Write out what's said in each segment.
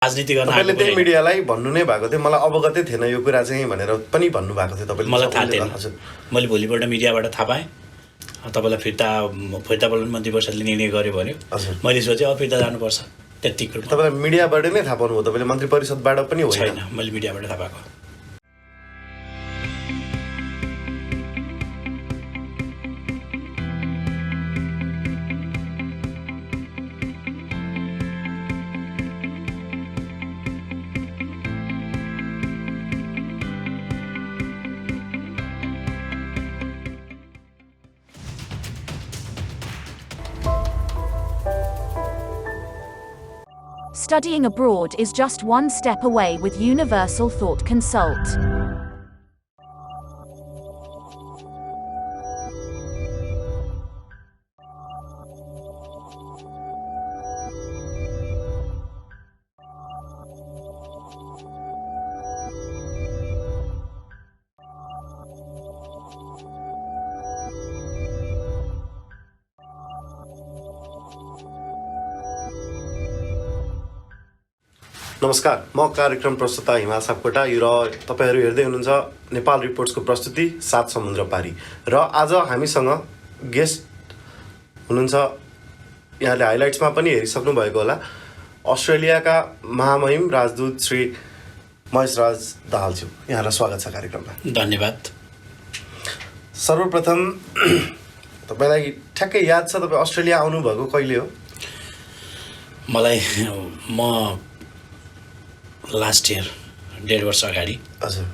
राजनीति गर्न तपाईले त्यही मिडियालाई भन्नु नै भएको थियो, मलाई अवगतै थिएन यो कुरा चाहिँ भनेर पनि भन्नु भएको थियो तपाईले। मलाई थाहा थिएन। मैले भोलिपल्ट मिडियाबाट थाहा पाएँ। तपाईँलाई फिर्ता बोलाउनु मन्त्री परिषदले निर्णय गर्यो भन्यो। मैले सोचेँ अब फिर्ता जानुपर्छ त्यतिकै। तपाईँलाई मिडियाबाट नै थाहा पाउनुभयो, तपाईँले मन्त्री परिषदबाट पनि होइन? छैन, मैले मिडियाबाट थाहा पाएको। Studying abroad is just one step away with Universal Thought Consult. नमस्कार, म कार्यक्रम प्रस्तुता हिमाल सापकोटा र तपाईहरू हेर्दै हुनुहुन्छ नेपाल रिपोर्ट्सको प्रस्तुति सात समुद्र पारी। र आज हामीसँग गेस्ट हुनुहुन्छ, यहाँले हाइलाइट्समा पनि हेरिसक्नु भएको होला, अस्ट्रेलियाका महामहिम राजदूत श्री महेश राज दाहालज्यू। यहाँलाई स्वागत छ कार्यक्रममा। धन्यवाद। सर्वप्रथम तपाईलाई ठ्याक्कै याद छ तपाईँ अस्ट्रेलिया आउनुभएको कहिले हो? म लास्ट इयर 1.5 वर्ष अगाडि, हजुर,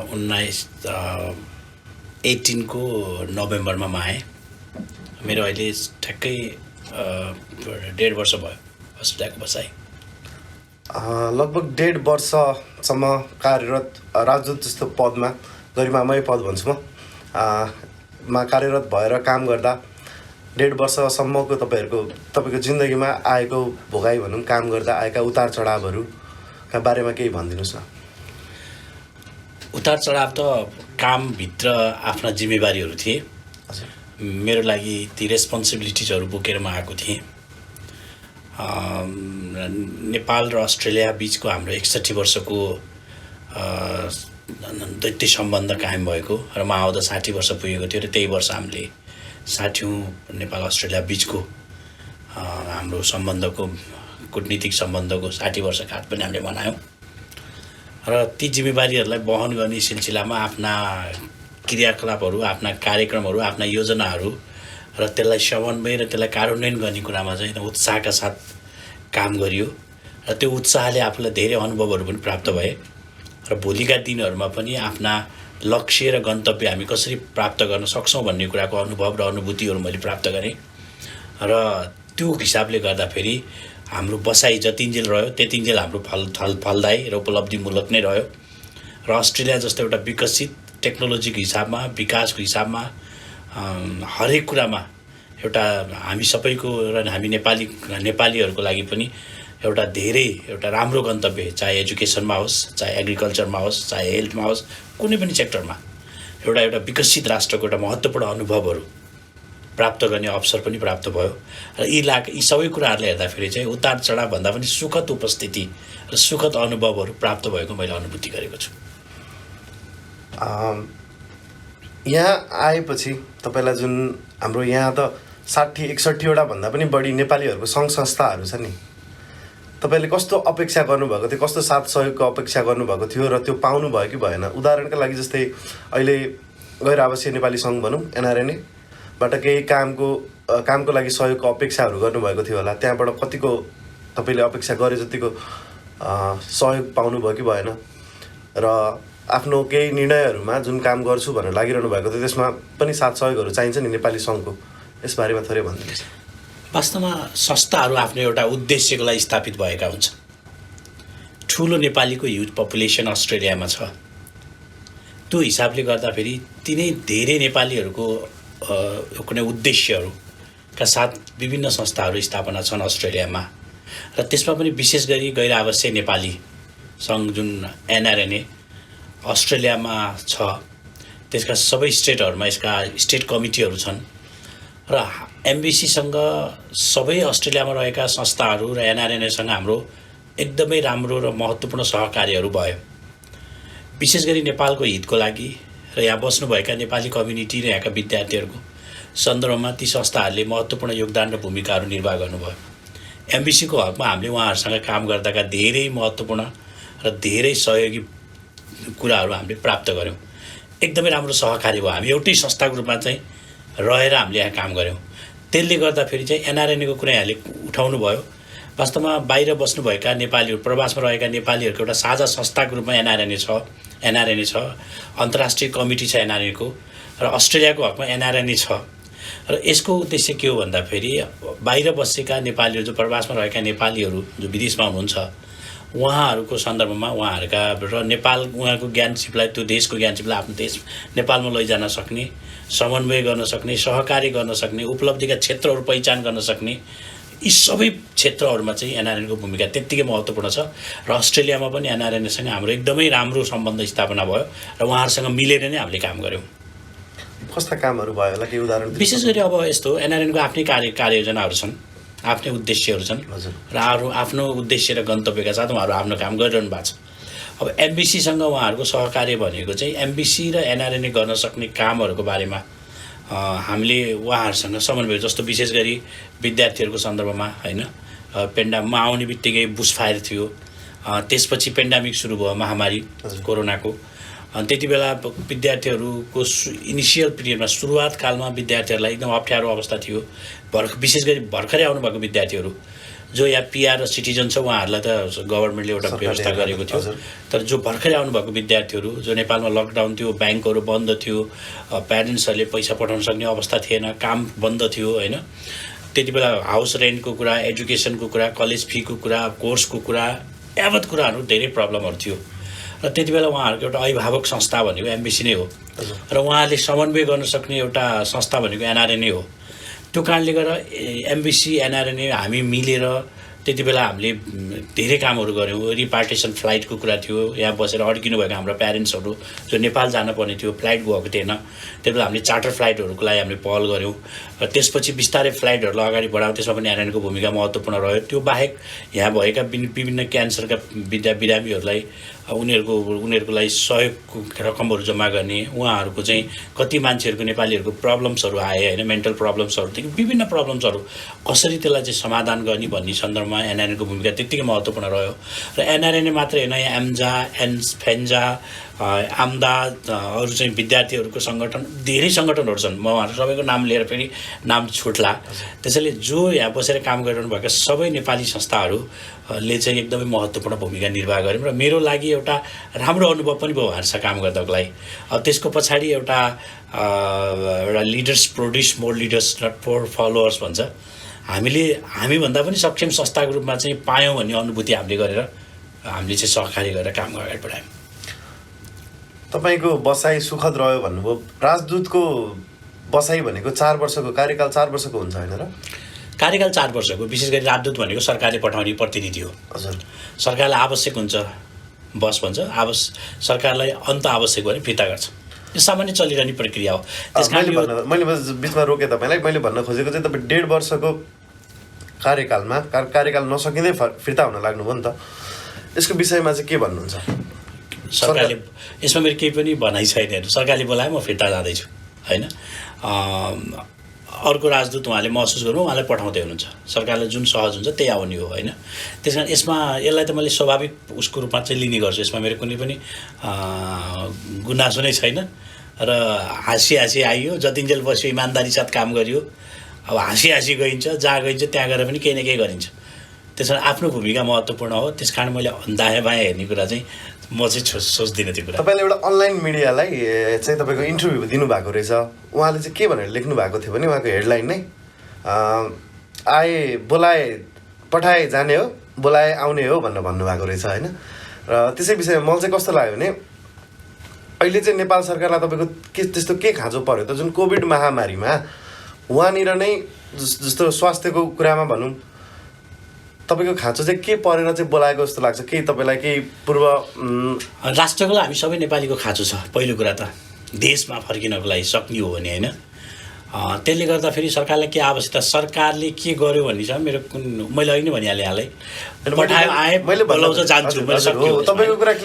2018 को नोभेम्बरमा म आएँ। मेरो अहिले ठ्याक्कै 1.5 वर्ष भयो अस्ट्रेलियाको बसाइ। लगभग 1.5 वर्षसम्म कार्यरत राजदूत जस्तो पदमा, गरिमामय पद भन्छु म, कार्यरत भएर काम गर्दा 1.5 वर्षसम्मको तपाईँको जिन्दगीमा आएको भोगाई भनौँ, काम गर्दा आएका उतार चढावहरूका बारेमा केही भनिदिनुहोस् न। उतार चढाव त कामभित्र आफ्ना जिम्मेवारीहरू थिए। मेरो लागि ती रेस्पोन्सिबिलिटिजहरू बोकेर म आएको थिएँ। नेपाल र अस्ट्रेलिया बिचको हाम्रो 61 वर्षको दैत्य सम्बन्ध कायम भएको र म आउँदा 60 वर्ष पुगेको थियो। र त्यही वर्ष हामीले 60औं नेपाल अस्ट्रेलिया बिचको हाम्रो सम्बन्धको, कूटनीतिक सम्बन्धको 60 वर्षगाँठ पनि हामीले मनायौँ। र ती जिम्मेवारीहरूलाई वहन गर्ने सिलसिलामा आफ्ना क्रियाकलापहरू, आफ्ना कार्यक्रमहरू, आफ्ना योजनाहरू र त्यसलाई समन्वय र त्यसलाई कार्यान्वयन गर्ने कुरामा चाहिँ उत्साहका साथ काम गरियो। र त्यो उत्साहले आफूलाई धेरै अनुभवहरू पनि प्राप्त भए। र भोलिका दिनहरूमा पनि आफ्ना लक्ष्य र गन्तव्य हामी कसरी प्राप्त गर्न सक्छौँ भन्ने कुराको अनुभव र अनुभूतिहरू मैले प्राप्त गरेँ। र त्यो हिसाबले गर्दाखेरि हाम्रो बसाइ जतिन्जेल रह्यो त्यतिन्जेल हाम्रो फलदायी र उपलब्धिमूलक नै रह्यो। र अस्ट्रेलिया जस्तो एउटा विकसित टेक्नोलोजीको हिसाबमा, विकासको हिसाबमा, हरेक कुरामा एउटा हामी सबैको र हामी नेपालीहरूको लागि पनि एउटा राम्रो गन्तव्य, चाहे एजुकेसनमा होस्, चाहे एग्रिकल्चरमा होस्, चाहे हेल्थमा होस्, कुनै पनि सेक्टरमा एउटा विकसित राष्ट्रको एउटा महत्त्वपूर्ण अनुभवहरू प्राप्त गर्ने अवसर पनि प्राप्त भयो। र यी सबै कुराहरूले हेर्दाखेरि चाहिँ उतार चढाव भन्दा पनि सुखद उपस्थिति र सुखद अनुभवहरू प्राप्त भएको मैले अनुभूति गरेको छु। यहाँ आएपछि तपाईँलाई जुन हाम्रो यहाँ त 60-61 वटा भन्दा पनि बढी नेपालीहरूको सङ्घ संस्थाहरू छ नि, तपाईँले कस्तो अपेक्षा गर्नुभएको थियो, कस्तो साथ सहयोगको अपेक्षा गर्नुभएको थियो र त्यो पाउनुभयो कि भएन? उदाहरणका लागि जस्तै अहिले गैर आवासीय नेपाली सङ्घ भनौँ, NRNA-बाट केही कामको लागि सहयोगको अपेक्षाहरू गर्नुभएको थियो होला, त्यहाँबाट कतिको तपाईँले अपेक्षा गरे जतिको सहयोग पाउनुभयो कि भएन? र आफ्नो केही निर्णयहरूमा जुन काम गर्छु भनेर लागिरहनु भएको थियो त्यसमा पनि साथ सहयोगहरू चाहिन्छ नि नेपाली सङ्घको, यसबारेमा थोरै भनिदिनुहोस्। वास्तवमा संस्थाहरू आफ्नो एउटा उद्देश्यको लागि स्थापित भएका हुन्छन्। ठुलो नेपालीको ह्युज पपुलेसन अस्ट्रेलियामा छ। त्यो हिसाबले गर्दाखेरि तिनै धेरै नेपालीहरूको कुनै उद्देश्यहरूका साथ विभिन्न संस्थाहरू स्थापना छन् अस्ट्रेलियामा। र त्यसमा पनि विशेष गरी गैर आवासीय नेपाली सङ्घ जुन NRNA अस्ट्रेलियामा छ, त्यसका सबै स्टेटहरूमा यसका स्टेट कमिटीहरू छन्। र एमबिसीसँग सबै अस्ट्रेलियामा रहेका संस्थाहरू र एनआरएनएसँग हाम्रो एकदमै राम्रो र महत्त्वपूर्ण सहकार्यहरू भयो। विशेष गरी नेपालको हितको लागि र यहाँ बस्नुभएका नेपाली कम्युनिटी र यहाँका विद्यार्थीहरूको सन्दर्भमा ती संस्थाहरूले महत्त्वपूर्ण योगदान र भूमिकाहरू निर्वाह गर्नुभयो। एमबिसीको हकमा हामीले उहाँहरूसँग काम गर्दाका धेरै महत्त्वपूर्ण र धेरै सहयोगी कुराहरू हामीले प्राप्त गऱ्यौँ। एकदमै राम्रो सहकार्य भयो। हामी एउटै संस्थाको रूपमा चाहिँ रहेर हामीले यहाँ काम गऱ्यौँ। त्यसले गर्दाखेरि चाहिँ एनआरएनएको कुरा यहाँले उठाउनु भयो। वास्तवमा बाहिर बस्नुभएका नेपालीहरू, प्रवासमा रहेका नेपालीहरूको एउटा साझा संस्थाको रूपमा एनआरएनए छ, अन्तर्राष्ट्रिय कमिटी छ एनआरएनको, र अस्ट्रेलियाको हकमा एनआरएनए छ। र यसको उद्देश्य के हो भन्दाखेरि बाहिर बसेका नेपालीहरू, जो प्रवासमा रहेका नेपालीहरू जो विदेशमा हुनुहुन्छ, उहाँहरूको सन्दर्भमा उहाँहरूका र नेपाल उहाँको ज्ञानसिपलाई, त्यो देशको ज्ञानसिपलाई आफ्नो देश नेपालमा लैजान सक्ने, समन्वय गर्न सक्ने, सहकार्य गर्न सक्ने, उपलब्धिका क्षेत्रहरू पहिचान गर्न सक्ने, यी सबै क्षेत्रहरूमा चाहिँ एनआरएनको भूमिका त्यत्तिकै महत्त्वपूर्ण छ। र अस्ट्रेलियामा पनि एनआरएनसँग हाम्रो एकदमै राम्रो सम्बन्ध स्थापना भयो र उहाँहरूसँग मिलेर नै हामीले काम गऱ्यौँ। कस्ता कामहरू भयो होला, के उदाहरण? विशेष गरी अब यस्तो एनआरएनको आफ्नै कार्ययोजनाहरू छन्, आफ्नै उद्देश्यहरू छन् र आफ्नो उद्देश्य र गन्तव्यका साथ उहाँहरू आफ्नो काम गरिरहनु भएको छ। अब एमबिसीसँग उहाँहरूको सहकार्य भनेको चाहिँ एमबिसी र एनआरएनए गर्न सक्ने कामहरूको बारेमा हामीले उहाँहरूसँग समन्वय, जस्तो विशेष गरी विद्यार्थीहरूको सन्दर्भमा होइन, पेन्डामिकमा आउने बित्तिकै बुसफायर थियो, त्यसपछि पेन्डामिक सुरु भयो, महामारी कोरोनाको। अनि त्यति बेला विद्यार्थीहरूको इनिसियल पिरियडमा, सुरुवात कालमा विद्यार्थीहरूलाई एकदम अप्ठ्यारो अवस्था थियो। विशेष गरी भर्खरै आउनुभएको विद्यार्थीहरू जो यहाँ पिआर र सिटिजन छ, उहाँहरूलाई त गभर्मेन्टले एउटा व्यवस्था गरेको थियो। तर जो भर्खरै आउनुभएको विद्यार्थीहरू, जो नेपालमा लकडाउन थियो, ब्याङ्कहरू बन्द थियो, प्यारेन्ट्सहरूले पैसा पठाउन सक्ने अवस्था थिएन, काम बन्द थियो होइन, त्यति बेला हाउस रेन्टको कुरा, एजुकेसनको कुरा, कलेज फीको कुरा, कोर्सको कुरा, यावत कुराहरू धेरै प्रब्लमहरू थियो। र त्यति बेला उहाँहरूको एउटा अभिभावक संस्था भनेको एमबिसी नै हो र उहाँले समन्वय गर्न सक्ने एउटा संस्था भनेको एनआरएनए हो। त्यो कारणले गर्दा एमबिसी एनआरएनए हामी मिलेर त्यति बेला हामीले धेरै कामहरू गऱ्यौँ। रिपार्टेसन फ्लाइटको कुरा थियो, यहाँ बसेर अड्किनु भएको हाम्रो प्यारेन्ट्सहरू जो नेपाल जानुपर्ने थियो, फ्लाइट गएको थिएन, त्यति बेला हामीले चार्टर फ्लाइटहरूको लागि हामीले पहल गऱ्यौँ। र त्यसपछि बिस्तारै फ्लाइटहरूलाई अगाडि बढायौँ। त्यसमा पनि एनआरएनको भूमिका महत्त्वपूर्ण रह्यो। त्यो बाहेक यहाँ भएका विभिन्न क्यान्सरका बिरामीहरूलाई उनीहरूको लागि सहयोगको रकमहरू जम्मा गर्ने, उहाँहरूको चाहिँ कति मान्छेहरूको नेपालीहरूको प्रब्लम्सहरू आए होइन, मेन्टल प्रब्लम्सहरूदेखि विभिन्न प्रब्लम्सहरू कसरी त्यसलाई चाहिँ समाधान गर्ने भन्ने सन्दर्भमा एनआरएनको भूमिका त्यत्तिकै महत्त्वपूर्ण रह्यो। र एनआरएनए मात्र होइन, एम्जा, फेन्जा, आम्दा अरू चाहिँ विद्यार्थीहरूको सङ्गठन, धेरै सङ्गठनहरू छन्। म उहाँहरू सबैको नाम लिएर फेरि नाम छुट्ला। त्यसैले जो यहाँ बसेर काम गरिरहनु भएका सबै नेपाली संस्थाहरूले चाहिँ एकदमै महत्त्वपूर्ण भूमिका निर्वाह गऱ्यौँ। र मेरो लागि एउटा राम्रो अनुभव पनि भयो उहाँहरूसँग काम गर्दाको लागि। त्यसको पछाडि एउटा leaders produce more leaders not for followers भन्छ, हामीभन्दा पनि सक्षम संस्थाको रूपमा चाहिँ पायौँ भन्ने अनुभूति हामीले गरेर हामीले चाहिँ सहकार्य गरेर काम अगाडि बढायौँ। तपाईँको बसाइ सुखद रह्यो भन्नुभयो। राजदूतको बसाइ भनेको 4 वर्षको कार्यकाल, 4 वर्षको हुन्छ होइन र? कार्यकाल 4 वर्षको। विशेष गरी राजदूत भनेको सरकारले पठाउने प्रतिनिधि हो। हजुर, सरकारलाई आवश्यक हुन्छ बस भन्छ, सरकारलाई अन्त आवश्यक भने फिर्ता गर्छ। यो सामान्य चलिरहने प्रक्रिया हो। मैले बिचमा रोकेँ तपाईँलाई। मैले भन्न खोजेको चाहिँ तपाईँ 1.5 वर्षको कार्यकाल नसकिँदै फिर्ता हुन लाग्नुभयो नि त, यसको विषयमा चाहिँ के भन्नुहुन्छ? सरकारले यसमा मेरो केही पनि भनाइ छैन। सरकारले बोलायो, म फिर्ता जाँदैछु होइन। अर्को राजदूत उहाँले महसुस गर्नु, उहाँलाई पठाउँदै हुनुहुन्छ। सरकारलाई जुन सहज हुन्छ त्यही आउने हो होइन। त्यस कारण यसलाई त मैले स्वाभाविक उसको रूपमा चाहिँ लिने गर्छु। यसमा मेरो कुनै पनि गुनासो नै छैन। र हाँसी आइयो, जतिन्जेल बस्यो, इमान्दारी साथ काम गरियो। अब हाँसी गइन्छ, जहाँ गइन्छ त्यहाँ गएर पनि केही न केही गरिन्छ। त्यस कारण आफ्नो भूमिका महत्त्वपूर्ण हो। त्यस कारण मैले दायाँ बायाँ हेर्ने कुरा चाहिँ म चाहिँ सोच्दिनँ त्यो कुरा। तपाईँले एउटा अनलाइन मिडियालाई चाहिँ तपाईँको इन्टरभ्यू दिनुभएको रहेछ। उहाँले चाहिँ के भनेर लेख्नु भएको थियो भने उहाँको हेडलाइन नै बोलाए पठाए जाने हो, बोलाए आउने हो भनेर भन्नुभएको रहेछ होइन। र त्यसै विषयमा मलाई चाहिँ कस्तो लाग्यो भने अहिले चाहिँ नेपाल सरकारलाई तपाईँको त्यस्तो के खाँचो पर्यो त, जुन कोभिड महामारीमा उहाँनिर नै जस्तो स्वास्थ्यको कुरामा भनौँ तपाईँको खाँचो चाहिँ के परेर चाहिँ बोलाएको जस्तो लाग्छ? केही तपाईँलाई केही पूर्व राष्ट्रको हामी सबै नेपालीको खाँचो छ। पहिलो कुरा त देशमा फर्किनको लागि सक्ने हो भने होइन, त्यसले गर्दाखेरि सरकारलाई के आवश्यकता सरकारले के गर्यो भन्ने छ मेरो मैले अघि नै भनिहालेँ हालै पठायो आएँ बोलाउँछ जान्छु मैले सक्यो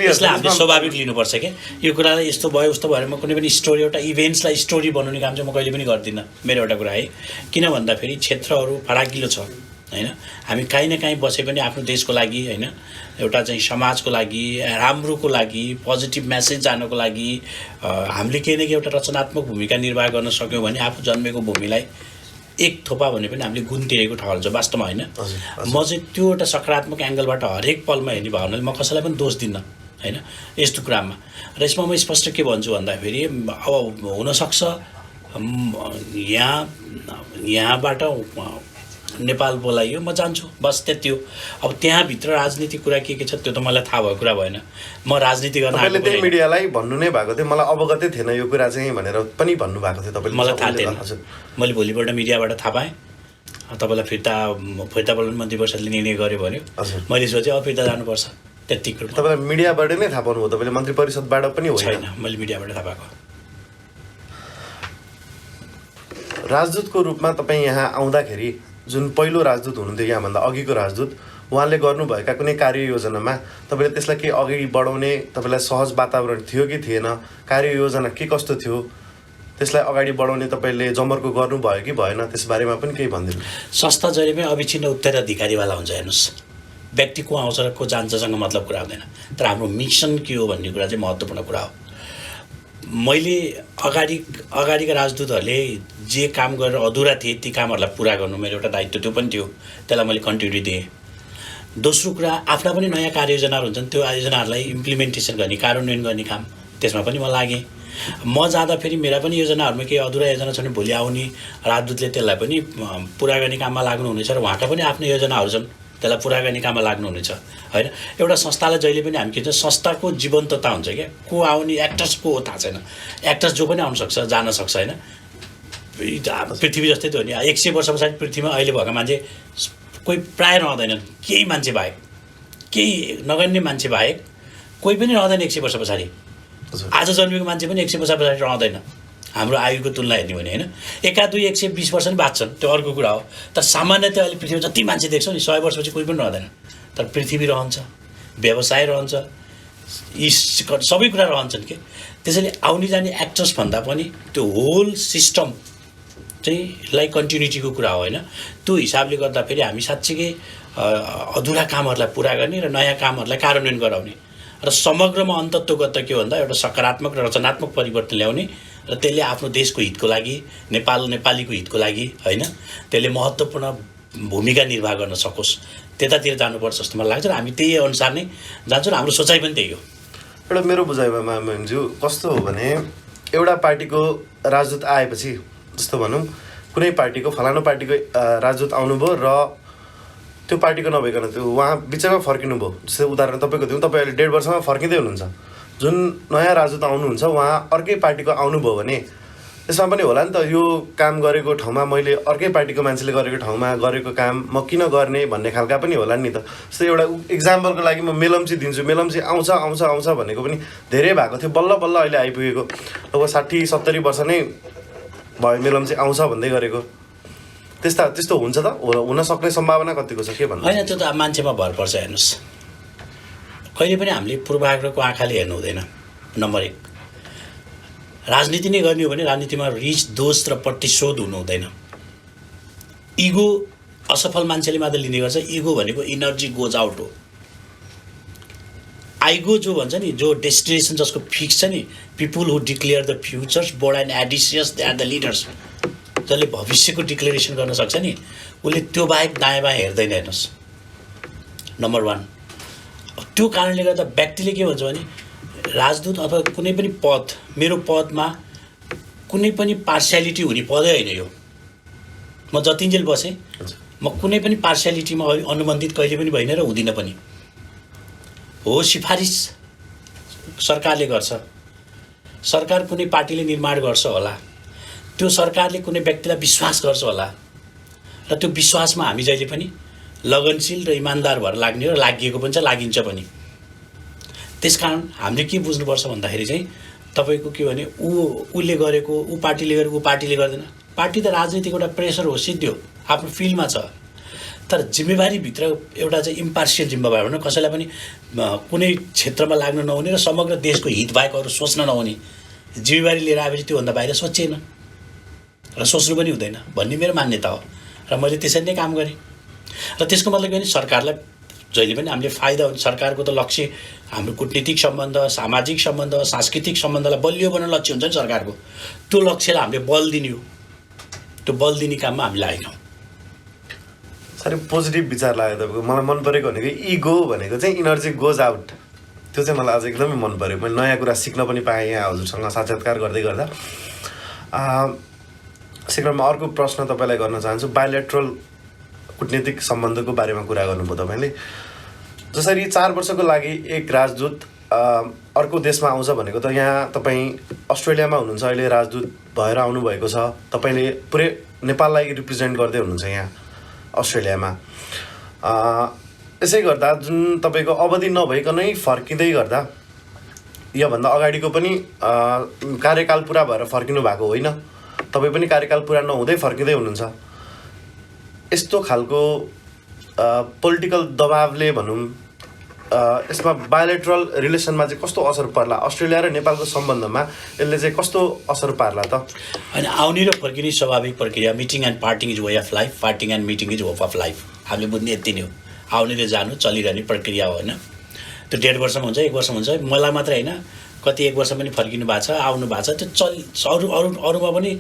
यसलाई हामीले स्वाभाविक लिनुपर्छ क्या यो कुरालाई यस्तो भयो उस्तो भएर म कुनै पनि स्टोरी एउटा इभेन्ट्सलाई स्टोरी बनाउने काम चाहिँ म कहिले पनि गर्दिनँ मेरो एउटा कुरा है किन भन्दाखेरि क्षेत्रहरू फराकिलो छ होइन हामी काहीँ न काहीँ बसे पनि आफ्नो देशको लागि होइन एउटा चाहिँ समाजको लागि राम्रोको लागि पोजिटिभ मेसेज जानको लागि हामीले केही न केही एउटा रचनात्मक भूमिका निर्वाह गर्न सक्यौँ भने आफू जन्मेको भूमिलाई एक थोपा भने पनि हामीले गुण तिरेको ठाउँ छ वास्तवमा होइन म चाहिँ त्यो एउटा सकारात्मक एङ्गलबाट हरेक पलमा हेर्ने भयो भने म कसैलाई पनि दोष दिन्न होइन यस्तो कुरामा र यसमा म स्पष्ट के भन्छु भन्दाखेरि अब हुनसक्छ यहाँबाट नेपाल बोलाइयो म जान्छु बस त्यति हो अब त्यहाँभित्र राजनीतिक कुरा के छ त्यो त मलाई थाहा भएको कुरा भएन म राजनीति गर्न तपाईँले त्यही मिडियालाई भन्नु नै भएको थियो मलाई अवगतै थिएन यो कुरा चाहिँ भनेर पनि भन्नुभएको थियो तपाईँले मलाई थाहा थिएन मैले भोलिपल्ट मिडियाबाट थाहा पाएँ तपाईँलाई फिर्ता बोलाउनु मन्त्री परिषदले निर्णय गर्यो भन्यो मैले सोचेँ अब फिर्ता जानुपर्छ त्यतिको तपाईँलाई मिडियाबाट नै थाहा पाउनुभयो तपाईँले मन्त्री परिषदबाट पनि होइन मैले मिडियाबाट थाहा पाएको राजदूतको रूपमा तपाईँ यहाँ आउँदाखेरि जुन पहिलो राजदूत हुनुहुन्थ्यो यहाँभन्दा अघिको राजदूत उहाँले गर्नुभएका कुनै कार्ययोजनामा तपाईँले त्यसलाई के अगाडि बढाउने तपाईँलाई सहज वातावरण थियो कि थिएन कार्ययोजना के कस्तो थियो त्यसलाई अगाडि बढाउने तपाईँले जमर्को गर्नुभयो कि भएन त्यसबारेमा पनि केही भनिदिनु संस्था जहिल्यै अविच्छिन्न उत्तराधिकारीवाला हुन्छ हेर्नुहोस् व्यक्ति को आउँछ र को जान्छसँग मतलब कुरा हुँदैन तर हाम्रो मिसन के हो भन्ने कुरा चाहिँ महत्त्वपूर्ण कुरा हो मैले अगाडिका राजदूतहरूले जे काम गरेर अधुरा थिए ती कामहरूलाई पुरा गर्नु मेरो एउटा दायित्व त्यो पनि थियो त्यसलाई मैले कन्टिन्युटी दिएँ दोस्रो कुरा आफ्ना पनि नयाँ कार्ययोजनाहरू हुन्छन् त्यो योजनाहरूलाई इम्प्लिमेन्टेसन गर्ने कार्यान्वयन गर्ने काम त्यसमा पनि म लागेँ म जाँदा फेरि मेरा पनि योजनाहरूमा केही अधुरा योजना छ भने भोलि आउने राजदूतले त्यसलाई पनि पुरा गर्ने काममा लाग्नुहुनेछ र उहाँका पनि आफ्नो योजनाहरू छन् त्यसलाई पुरा गर्ने काममा लाग्नुहुनेछ होइन एउटा संस्थालाई जहिले पनि हामी के भन्छ संस्थाको जीवन्तता हुन्छ क्या को आउने एक्टर्स को हो थाहा छैन एक्टर्स जो पनि आउन सक्छ जान सक्छ होइन पृथ्वी जस्तै त हो नि 100 वर्ष पछाडि पृथ्वीमा अहिले भएको मान्छे कोही प्रायः रहँदैनन् केही मान्छे बाहेक केही नगर्ने मान्छे बाहेक कोही पनि रहँदैन 100 वर्ष पछाडि आज जन्मेको मान्छे पनि 100 वर्ष पछाडि रहँदैन हाम्रो आयुको तुलना हेर्ने भने होइन 120 वर्ष नि बाँच्छन् त्यो अर्को कुरा हो तर सामान्यतया अहिले पृथ्वीमा जति मान्छे देख्छौँ नि 100 वर्षपछि कोही पनि रहँदैन तर पृथ्वी रहन्छ व्यवसाय रहन्छ यी सबै कुरा रहन्छन् के त्यसैले आउने जाने एक्टर्स भन्दा पनि त्यो होल सिस्टम चाहिँ लाइक कन्टिन्युटीको कुरा हो होइन त्यो हिसाबले गर्दा फेरि हामी साँच्चीकै अधुरा कामहरूलाई पुरा गर्ने र नयाँ कामहरूलाई कार्यान्वयन गराउने र समग्रमा अन्तत्वगत के भन्दा एउटा सकारात्मक र रचनात्मक परिवर्तन ल्याउने र त्यसले आफ्नो देशको हितको लागि नेपालीको हितको लागि होइन त्यसले महत्त्वपूर्ण भूमिका निर्वाह गर्न सकोस् त्यतातिर जानुपर्छ जस्तो मलाई लाग्छ र हामी त्यही अनुसार नै जान्छौँ र हाम्रो सोचाइ पनि त्यही हो एउटा मेरो बुझाइमा मामज्यू कस्तो हो भने एउटा पार्टीको राजदूत आएपछि जस्तो भनौँ कुनै पार्टीको फलानु पार्टीको राजदूत आउनुभयो र त्यो पार्टीको नभइकन त्यो उहाँ बिचमा फर्किनुभयो जस्तै उदाहरण तपाईँको दिउँ तपाईँ अहिले 1.5 वर्षमा फर्किँदै हुनुहुन्छ जुन नयाँ राजदूत आउनुहुन्छ उहाँ अर्कै पार्टीको आउनुभयो भने त्यसमा पनि होला नि त यो काम गरेको ठाउँमा मैले अर्कै पार्टीको मान्छेले गरेको ठाउँमा गरेको काम म किन गर्ने भन्ने खालका पनि होला नि त जस्तै एउटा इक्जाम्पलको लागि म मेलम्ची दिन्छु मेलम्ची आउँछ भनेको पनि धेरै भएको थियो बल्ल बल्ल अहिले आइपुगेको लगभग 60-70 वर्ष नै भयो मेलम्ची आउँछ भन्दै गरेको त्यस्तो हुन्छ त हुन सक्ने सम्भावना कतिको छ के भन्नु होइन त्यो त मान्छेमा भर पर्छ हेर्नुहोस् कहिले पनि हामीले पूर्वाग्रहको आँखाले हेर्नु हुँदैन नम्बर 1 राजनीति नै गर्ने हो भने राजनीतिमा रिस दोष र प्रतिशोध हुनु हुँदैन इगो असफल मान्छेले मात्र लिने गर्छ इगो भनेको इनर्जी गोज आउट हो आइगो जो भन्छ नि जो डेस्टिनेसन जसको फिक्स छ नि people who declare the futures board and एडिसियस दे आर द लिडर्स जसले भविष्यको डिक्लेरेसन गर्न सक्छ नि उसले त्यो बाहेक दायाँ बायाँ हेर्दैन हेर्नुहोस् नम्बर 1 त्यो कारणले गर्दा व्यक्तिले के भन्छ भने राजदूत अथवा कुनै पनि पद मेरो पदमा कुनै पनि पार्सियालिटी हुने पदै होइन यो म जतिन्जेल बसेँ म कुनै पनि पार्सियालिटीमा अनुबन्धित कहिले पनि भइन र हुँदिनँ पनि हो सिफारिस सरकारले गर्छ सरकार कुनै पार्टीले निर्माण गर्छ होला त्यो सरकारले कुनै व्यक्तिलाई विश्वास गर्छ होला र त्यो विश्वासमा हामी जहिले पनि लगनशील र इमान्दार भएर लाग्ने र लागिएको पनि छ लागिन्छ पनि त्यसकारण हामीले के बुझ्नुपर्छ भन्दाखेरि चाहिँ तपाईँको के भने उसले गरेको ऊ पार्टीले गरेको ऊ पार्टीले गर्दैन पार्टी त राजनीतिक एउटा प्रेसर हो, सिद्धि हो, आफ्नो फिल्डमा छ। तर जिम्मेवारीभित्र एउटा चाहिँ इम्पार्सियल जिम्मेवारी भनौँ, कसैलाई पनि कुनै क्षेत्रमा लाग्न नहुने र समग्र देशको हित बाहेक अरू सोच्न नहुने जिम्मेवारी लिएर आएपछि त्योभन्दा बाहिर सोचिएन र सोच्नु पनि हुँदैन भन्ने मेरो मान्यता हो र मैले त्यसरी नै काम गरेँ। र त्यसको मतलब के भने सरकारलाई जहिले पनि हामीले फाइदा हुन्छ। सरकारको त लक्ष्य हाम्रो कूटनीतिक सम्बन्ध, सामाजिक सम्बन्ध, सांस्कृतिक सम्बन्धलाई बलियो बनाउने लक्ष्य हुन्छ नि सरकारको। त्यो लक्ष्यलाई हामीले बल दिने हो, त्यो बल दिने काममा हामी लागेका हौँ। साह्रै पोजिटिभ विचार लाग्यो तपाईँको। मलाई मन परेको भनेको इगो भनेको चाहिँ इनर्जी गोज आउट, त्यो चाहिँ मलाई अझ एकदमै मन पऱ्यो। मैले नयाँ कुरा सिक्न पनि पाएँ यहाँ हजुरसँग साक्षात्कार गर्दै गर्दा। शीघ्रमा अर्को प्रश्न तपाईँलाई गर्न चाहन्छु। बायोलेट्रल कूटनीतिक सम्बन्धको बारेमा कुरा गर्नुभयो तपाईँले। जसरी 4 वर्षको लागि एक राजदूत अर्को देशमा आउँछ भनेको त यहाँ तपाईँ अस्ट्रेलियामा हुनुहुन्छ अहिले, राजदूत भएर आउनुभएको छ। तपाईँले पुरै नेपाललाई रिप्रेजेन्ट गर्दै हुनुहुन्छ यहाँ अस्ट्रेलियामा। यसै गर्दा जुन तपाईँको अवधि नभइकनै फर्किँदै गर्दा योभन्दा अगाडिको पनि कार्यकाल पुरा भएर फर्किनु भएको होइन, तपाईँ पनि कार्यकाल पुरा नहुँदै फर्किँदै हुनुहुन्छ। यस्तो खालको पोलिटिकल दबावले भनौँ यसमा बायोलेट्रल रिलेसनमा चाहिँ कस्तो असर पर्ला, अस्ट्रेलिया र नेपालको सम्बन्धमा यसले चाहिँ कस्तो असर पार्ला त? अनि आउने र फर्किने स्वाभाविक प्रक्रिया। Meeting and parting is way of life, parting and meeting is hope of life. हामीले बुझ्ने यति नै हो, आउने र जानु चलिरहने प्रक्रिया हो होइन। त्यो 1.5 वर्षमा हुन्छ, 1 वर्षमा हुन्छ। मलाई मात्रै होइन, कति 1 वर्ष पनि फर्किनु भएको छ, आउनु भएको छ। त्यो अरूमा पनि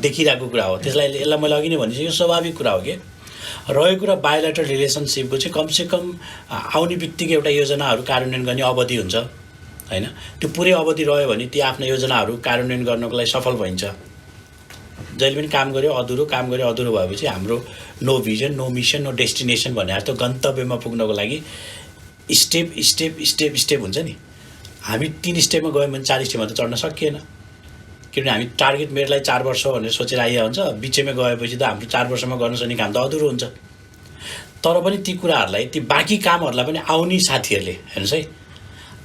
देखिरहेको कुरा हो। यसलाई मैले अघि नै भनिसकेँ, स्वाभाविक कुरा हो कि। रहेको कुरा बायोलेटरल रिलेसनसिपको चाहिँ कमसेकम आउने बित्तिकै एउटा योजनाहरू कार्यान्वयन गर्ने अवधि हुन्छ होइन। त्यो पुरै अवधि रह्यो भने ती आफ्ना योजनाहरू कार्यान्वयन गर्नको लागि सफल भइन्छ। जहिले पनि काम गऱ्यो अधुरो भएपछि हाम्रो no vision, no mission, no destination भनेर त्यो गन्तव्यमा पुग्नको लागि स्टेप हुन्छ नि। हामी 3 स्टेपमा गयौँ भने 4 स्टेपमा त चढ्न सकिएन, किनभने हामी टार्गेट मेरोलाई 4 वर्ष भनेर सोचेर आइया हुन्छ। बिचैमा गएपछि त हाम्रो 4 वर्षमा गर्न सक्ने काम त अधुरो हुन्छ। तर पनि ती कुराहरूलाई, ती बाँकी कामहरूलाई पनि आउने साथीहरूले हेर्नुहोस् है,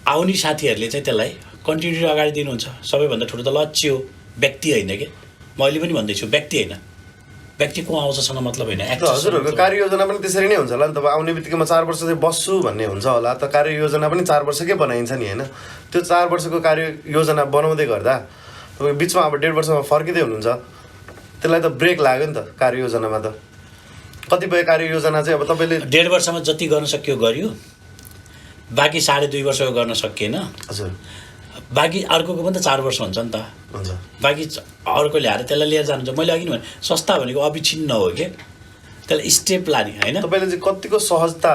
आउने साथीहरूले चाहिँ त्यसलाई कन्टिन्युटी अगाडि दिनुहुन्छ। सबैभन्दा ठुलो त लक्ष्य हो, व्यक्ति होइन कि। म अहिले पनि भन्दैछु, व्यक्ति होइन, व्यक्ति को आउँछसँग मतलब होइन। हजुरहरूको कार्ययोजना पनि त्यसरी नै हुन्छ होला नि त। आउने बित्तिकै म 4 वर्ष चाहिँ बस्छु भन्ने हुन्छ होला त। कार्ययोजना पनि 4 वर्षकै बनाइन्छ नि होइन। त्यो 4 वर्षको कार्ययोजना बनाउँदै गर्दा तपाईँ बिचमा अब 1.5 वर्षमा फर्किँदै हुनुहुन्छ, त्यसलाई त ब्रेक लाग्यो नि त कार्ययोजनामा त। कतिपय कार्ययोजना चाहिँ अब तपाईँले 1.5 वर्षमा जति गर्न सक्यो गर्यो, बाँकी 2.5 वर्षको गर्न सकिएन। हजुर, बाँकी अर्कोको पनि त 4 वर्ष हुन्छ नि त। हुन्छ, बाँकी अर्को ल्याएर त्यसलाई लिएर जानुहुन्छ। मैले अघि नै भने संस्था भनेको अविच्छिन्न हो कि, त्यसलाई स्टेप लाने होइन। तपाईँले चाहिँ कतिको सहजता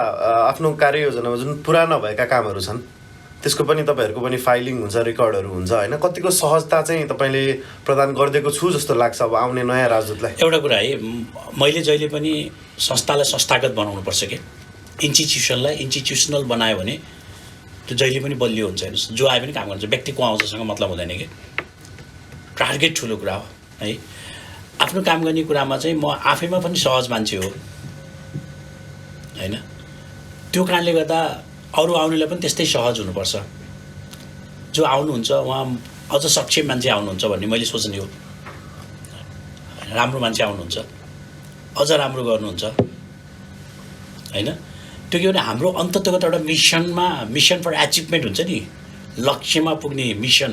आफ्नो कार्ययोजनामा जुन पुरा नभएका कामहरू छन् त्यसको पनि तपाईँहरूको पनि फाइलिङ हुन्छ, रेकर्डहरू हुन्छ होइन, कतिको सहजता चाहिँ तपाईँले प्रदान गरिदिएको छु जस्तो लाग्छ अब आउने नयाँ राजदूतलाई? एउटा कुरा है, मैले जहिले पनि संस्थालाई संस्थागत बनाउनुपर्छ कि। इन्स्टिट्युसनलाई इन्स्टिट्युसनल बनायो भने त्यो जहिले पनि बलियो हुन्छ। हेर्नुहोस्, जो आए पनि काम गर्छ, व्यक्ति को आउँछसँग मतलब हुँदैन कि। टार्गेट ठुलो कुरा हो है। आफ्नो काम गर्ने कुरामा चाहिँ म आफैमा पनि सहज मान्छे हो होइन। त्यो कारणले गर्दा अरू आउनेलाई पनि त्यस्तै सहज हुनुपर्छ। जो आउनुहुन्छ उहाँ अझ सक्षम मान्छे आउनुहुन्छ भन्ने मैले सोच्ने हो। राम्रो मान्छे आउनुहुन्छ, अझ राम्रो गर्नुहुन्छ होइन। त्यो के भने हाम्रो अन्ततगत एउटा मिसन फर एचिभमेन्ट हुन्छ नि, लक्ष्यमा पुग्ने मिसन।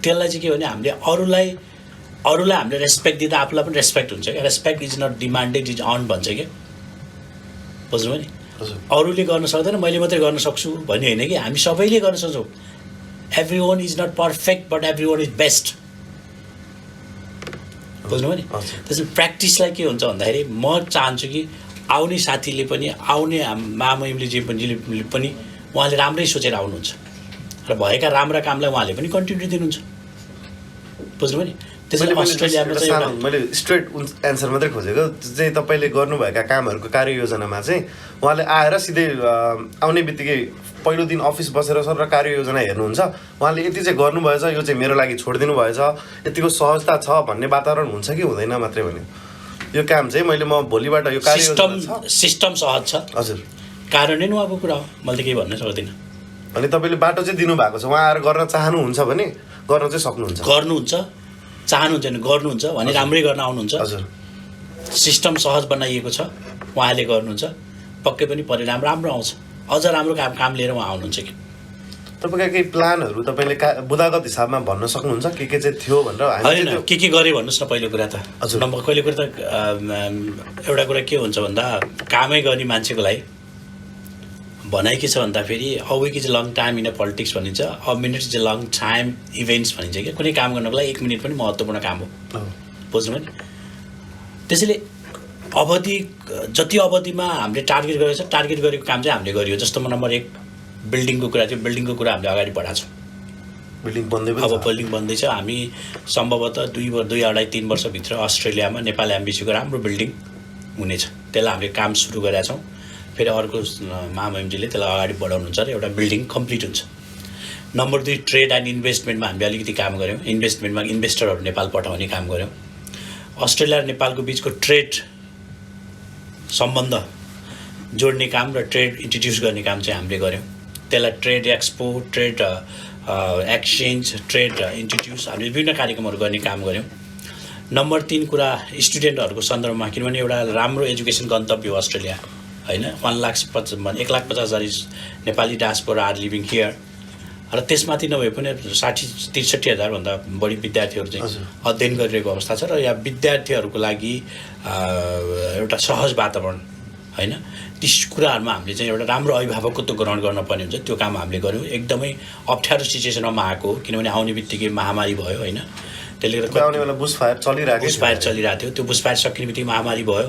त्यसलाई चाहिँ के भने हामीले अरूलाई हामीले रेस्पेक्ट दिँदा आफूलाई पनि रेस्पेक्ट हुन्छ क्या। Respect is not demanded, is earn भन्छ क्या। बुझ्नुभयो नि? अरूले गर्न सक्दैन, मैले मात्रै गर्न सक्छु भन्ने होइन कि। हामी सबैले गर्न सक्छौँ। Everyone is not perfect but everyone is best. बुझ्नुभयो नि? त्यसले प्र्याक्टिसलाई के हुन्छ भन्दाखेरि म चाहन्छु कि आउने साथीले पनि, आउने मामैमले जे पनि उहाँले राम्रै सोचेर आउनुहुन्छ र भएका राम्रा कामलाई उहाँले पनि कन्टिन्यू दिनुहुन्छ। बुझ्नुभयो नि? त्यसैले अस्ट्रेलियामा चाहिँ मैले स्ट्रेट एन्सर मात्रै खोजेको चाहिँ तपाईँले गर्नुभएका कामहरूको कार्ययोजनामा चाहिँ उहाँले आएर सिधै आउने बित्तिकै पहिलो दिन अफिस बसेर सर कार्ययोजना हेर्नुहुन्छ, उहाँले यति चाहिँ गर्नुभएछ, यो चाहिँ मेरो लागि छोडिदिनु भएछ, यतिको सहजता छ भन्ने वातावरण हुन्छ कि हुँदैन मात्रै भन्यो। यो काम चाहिँ मैले म भोलिबाट यो सिस्टम सहज छ हजुर, कार्यान्वयन उहाँको कुरा हो, मैले त केही भन्न सक्दिनँ। अनि तपाईँले बाटो चाहिँ दिनुभएको छ, उहाँ आएर गर्न चाहनुहुन्छ भने गर्न चाहिँ सक्नुहुन्छ, गर्नुहुन्छ। चाहनुहुन्छ भने गर्नुहुन्छ भने राम्रै गर्न आउनुहुन्छ हजुर सिस्टम सहज बनाइएको छ उहाँले गर्नुहुन्छ पक्कै पनि परिणाम राम्रो आउँछ अझ राम्रो काम लिएर उहाँ आउनुहुन्छ कि तपाईँका केही प्लानहरू तपाईँले बुदागत हिसाबमा भन्न सक्नुहुन्छ के चाहिँ थियो भनेर होइन के गरे भन्नुहोस् न पहिलो कुरा त हजुर। पहिलो कुरा त एउटा कुरा के हुन्छ भन्दा कामै गर्ने मान्छेको लागि भनाइ के छ भन्दाखेरि a week is long time in a politics भनिन्छ a minute is a long time events भनिन्छ कि कुनै काम गर्नको लागि 1 मिनट पनि महत्त्वपूर्ण काम हो बुझ्नुभयो नि त्यसैले अवधि जति अवधिमा हामीले टार्गेट गरेको छ टार्गेट गरेको काम चाहिँ हामीले गरियो जस्तो नम्बर 1 बिल्डिङको कुरा थियो बिल्डिङको कुरा हामीले अगाडि बढाएको छौँ बिल्डिङ बन्दै पनि अब बिल्डिङ बन्दैछ हामी सम्भवतः 2.5-3 वर्षभित्र अस्ट्रेलियामा नेपाल एम्बेसीको राम्रो बिल्डिङ हुनेछ त्यसलाई हामीले काम सुरु गरेका छौँ फेरि अर्को महामहिमजीले त्यसलाई अगाडि बढाउनुहुन्छ र एउटा बिल्डिङ कम्प्लिट हुन्छ नम्बर 2 ट्रेड एन्ड इन्भेस्टमेन्टमा हामीले अलिकति काम गऱ्यौँ इन्भेस्टमेन्टमा इन्भेस्टरहरू नेपाल पठाउने काम गऱ्यौँ अस्ट्रेलिया र नेपालको बिचको ट्रेड सम्बन्ध जोड्ने काम र ट्रेड इन्ट्रोड्युस गर्ने काम चाहिँ हामीले गऱ्यौँ त्यसलाई trade expo trade exchange trade institutes हामीले विभिन्न कार्यक्रमहरू गर्ने काम गऱ्यौँ नम्बर 3 कुरा स्टुडेन्टहरूको सन्दर्भमा किनभने एउटा राम्रो एजुकेसन गन्तव्य हो अस्ट्रेलिया होइन 1,50,000 Nepali diaspora are living here र त्यसमाथि नभए पनि 60-63 भन्दा बढी विद्यार्थीहरू चाहिँ अध्ययन गरिरहेको अवस्था छ र यहाँ विद्यार्थीहरूको लागि एउटा सहज वातावरण होइन त्यस कुराहरूमा हामीले चाहिँ एउटा राम्रो अभिभावकत्व ग्रहण गर्न पर्ने हुन्छ त्यो काम हामीले गऱ्यौँ एकदमै अप्ठ्यारो सिचुएसनमा आएको किनभने आउने बित्तिकै महामारी भयो होइन त्यसले गर्दा आउने बेला बुसफायर चलिरहेको थियो त्यो बुसफायर सकिने बित्तिकै महामारी भयो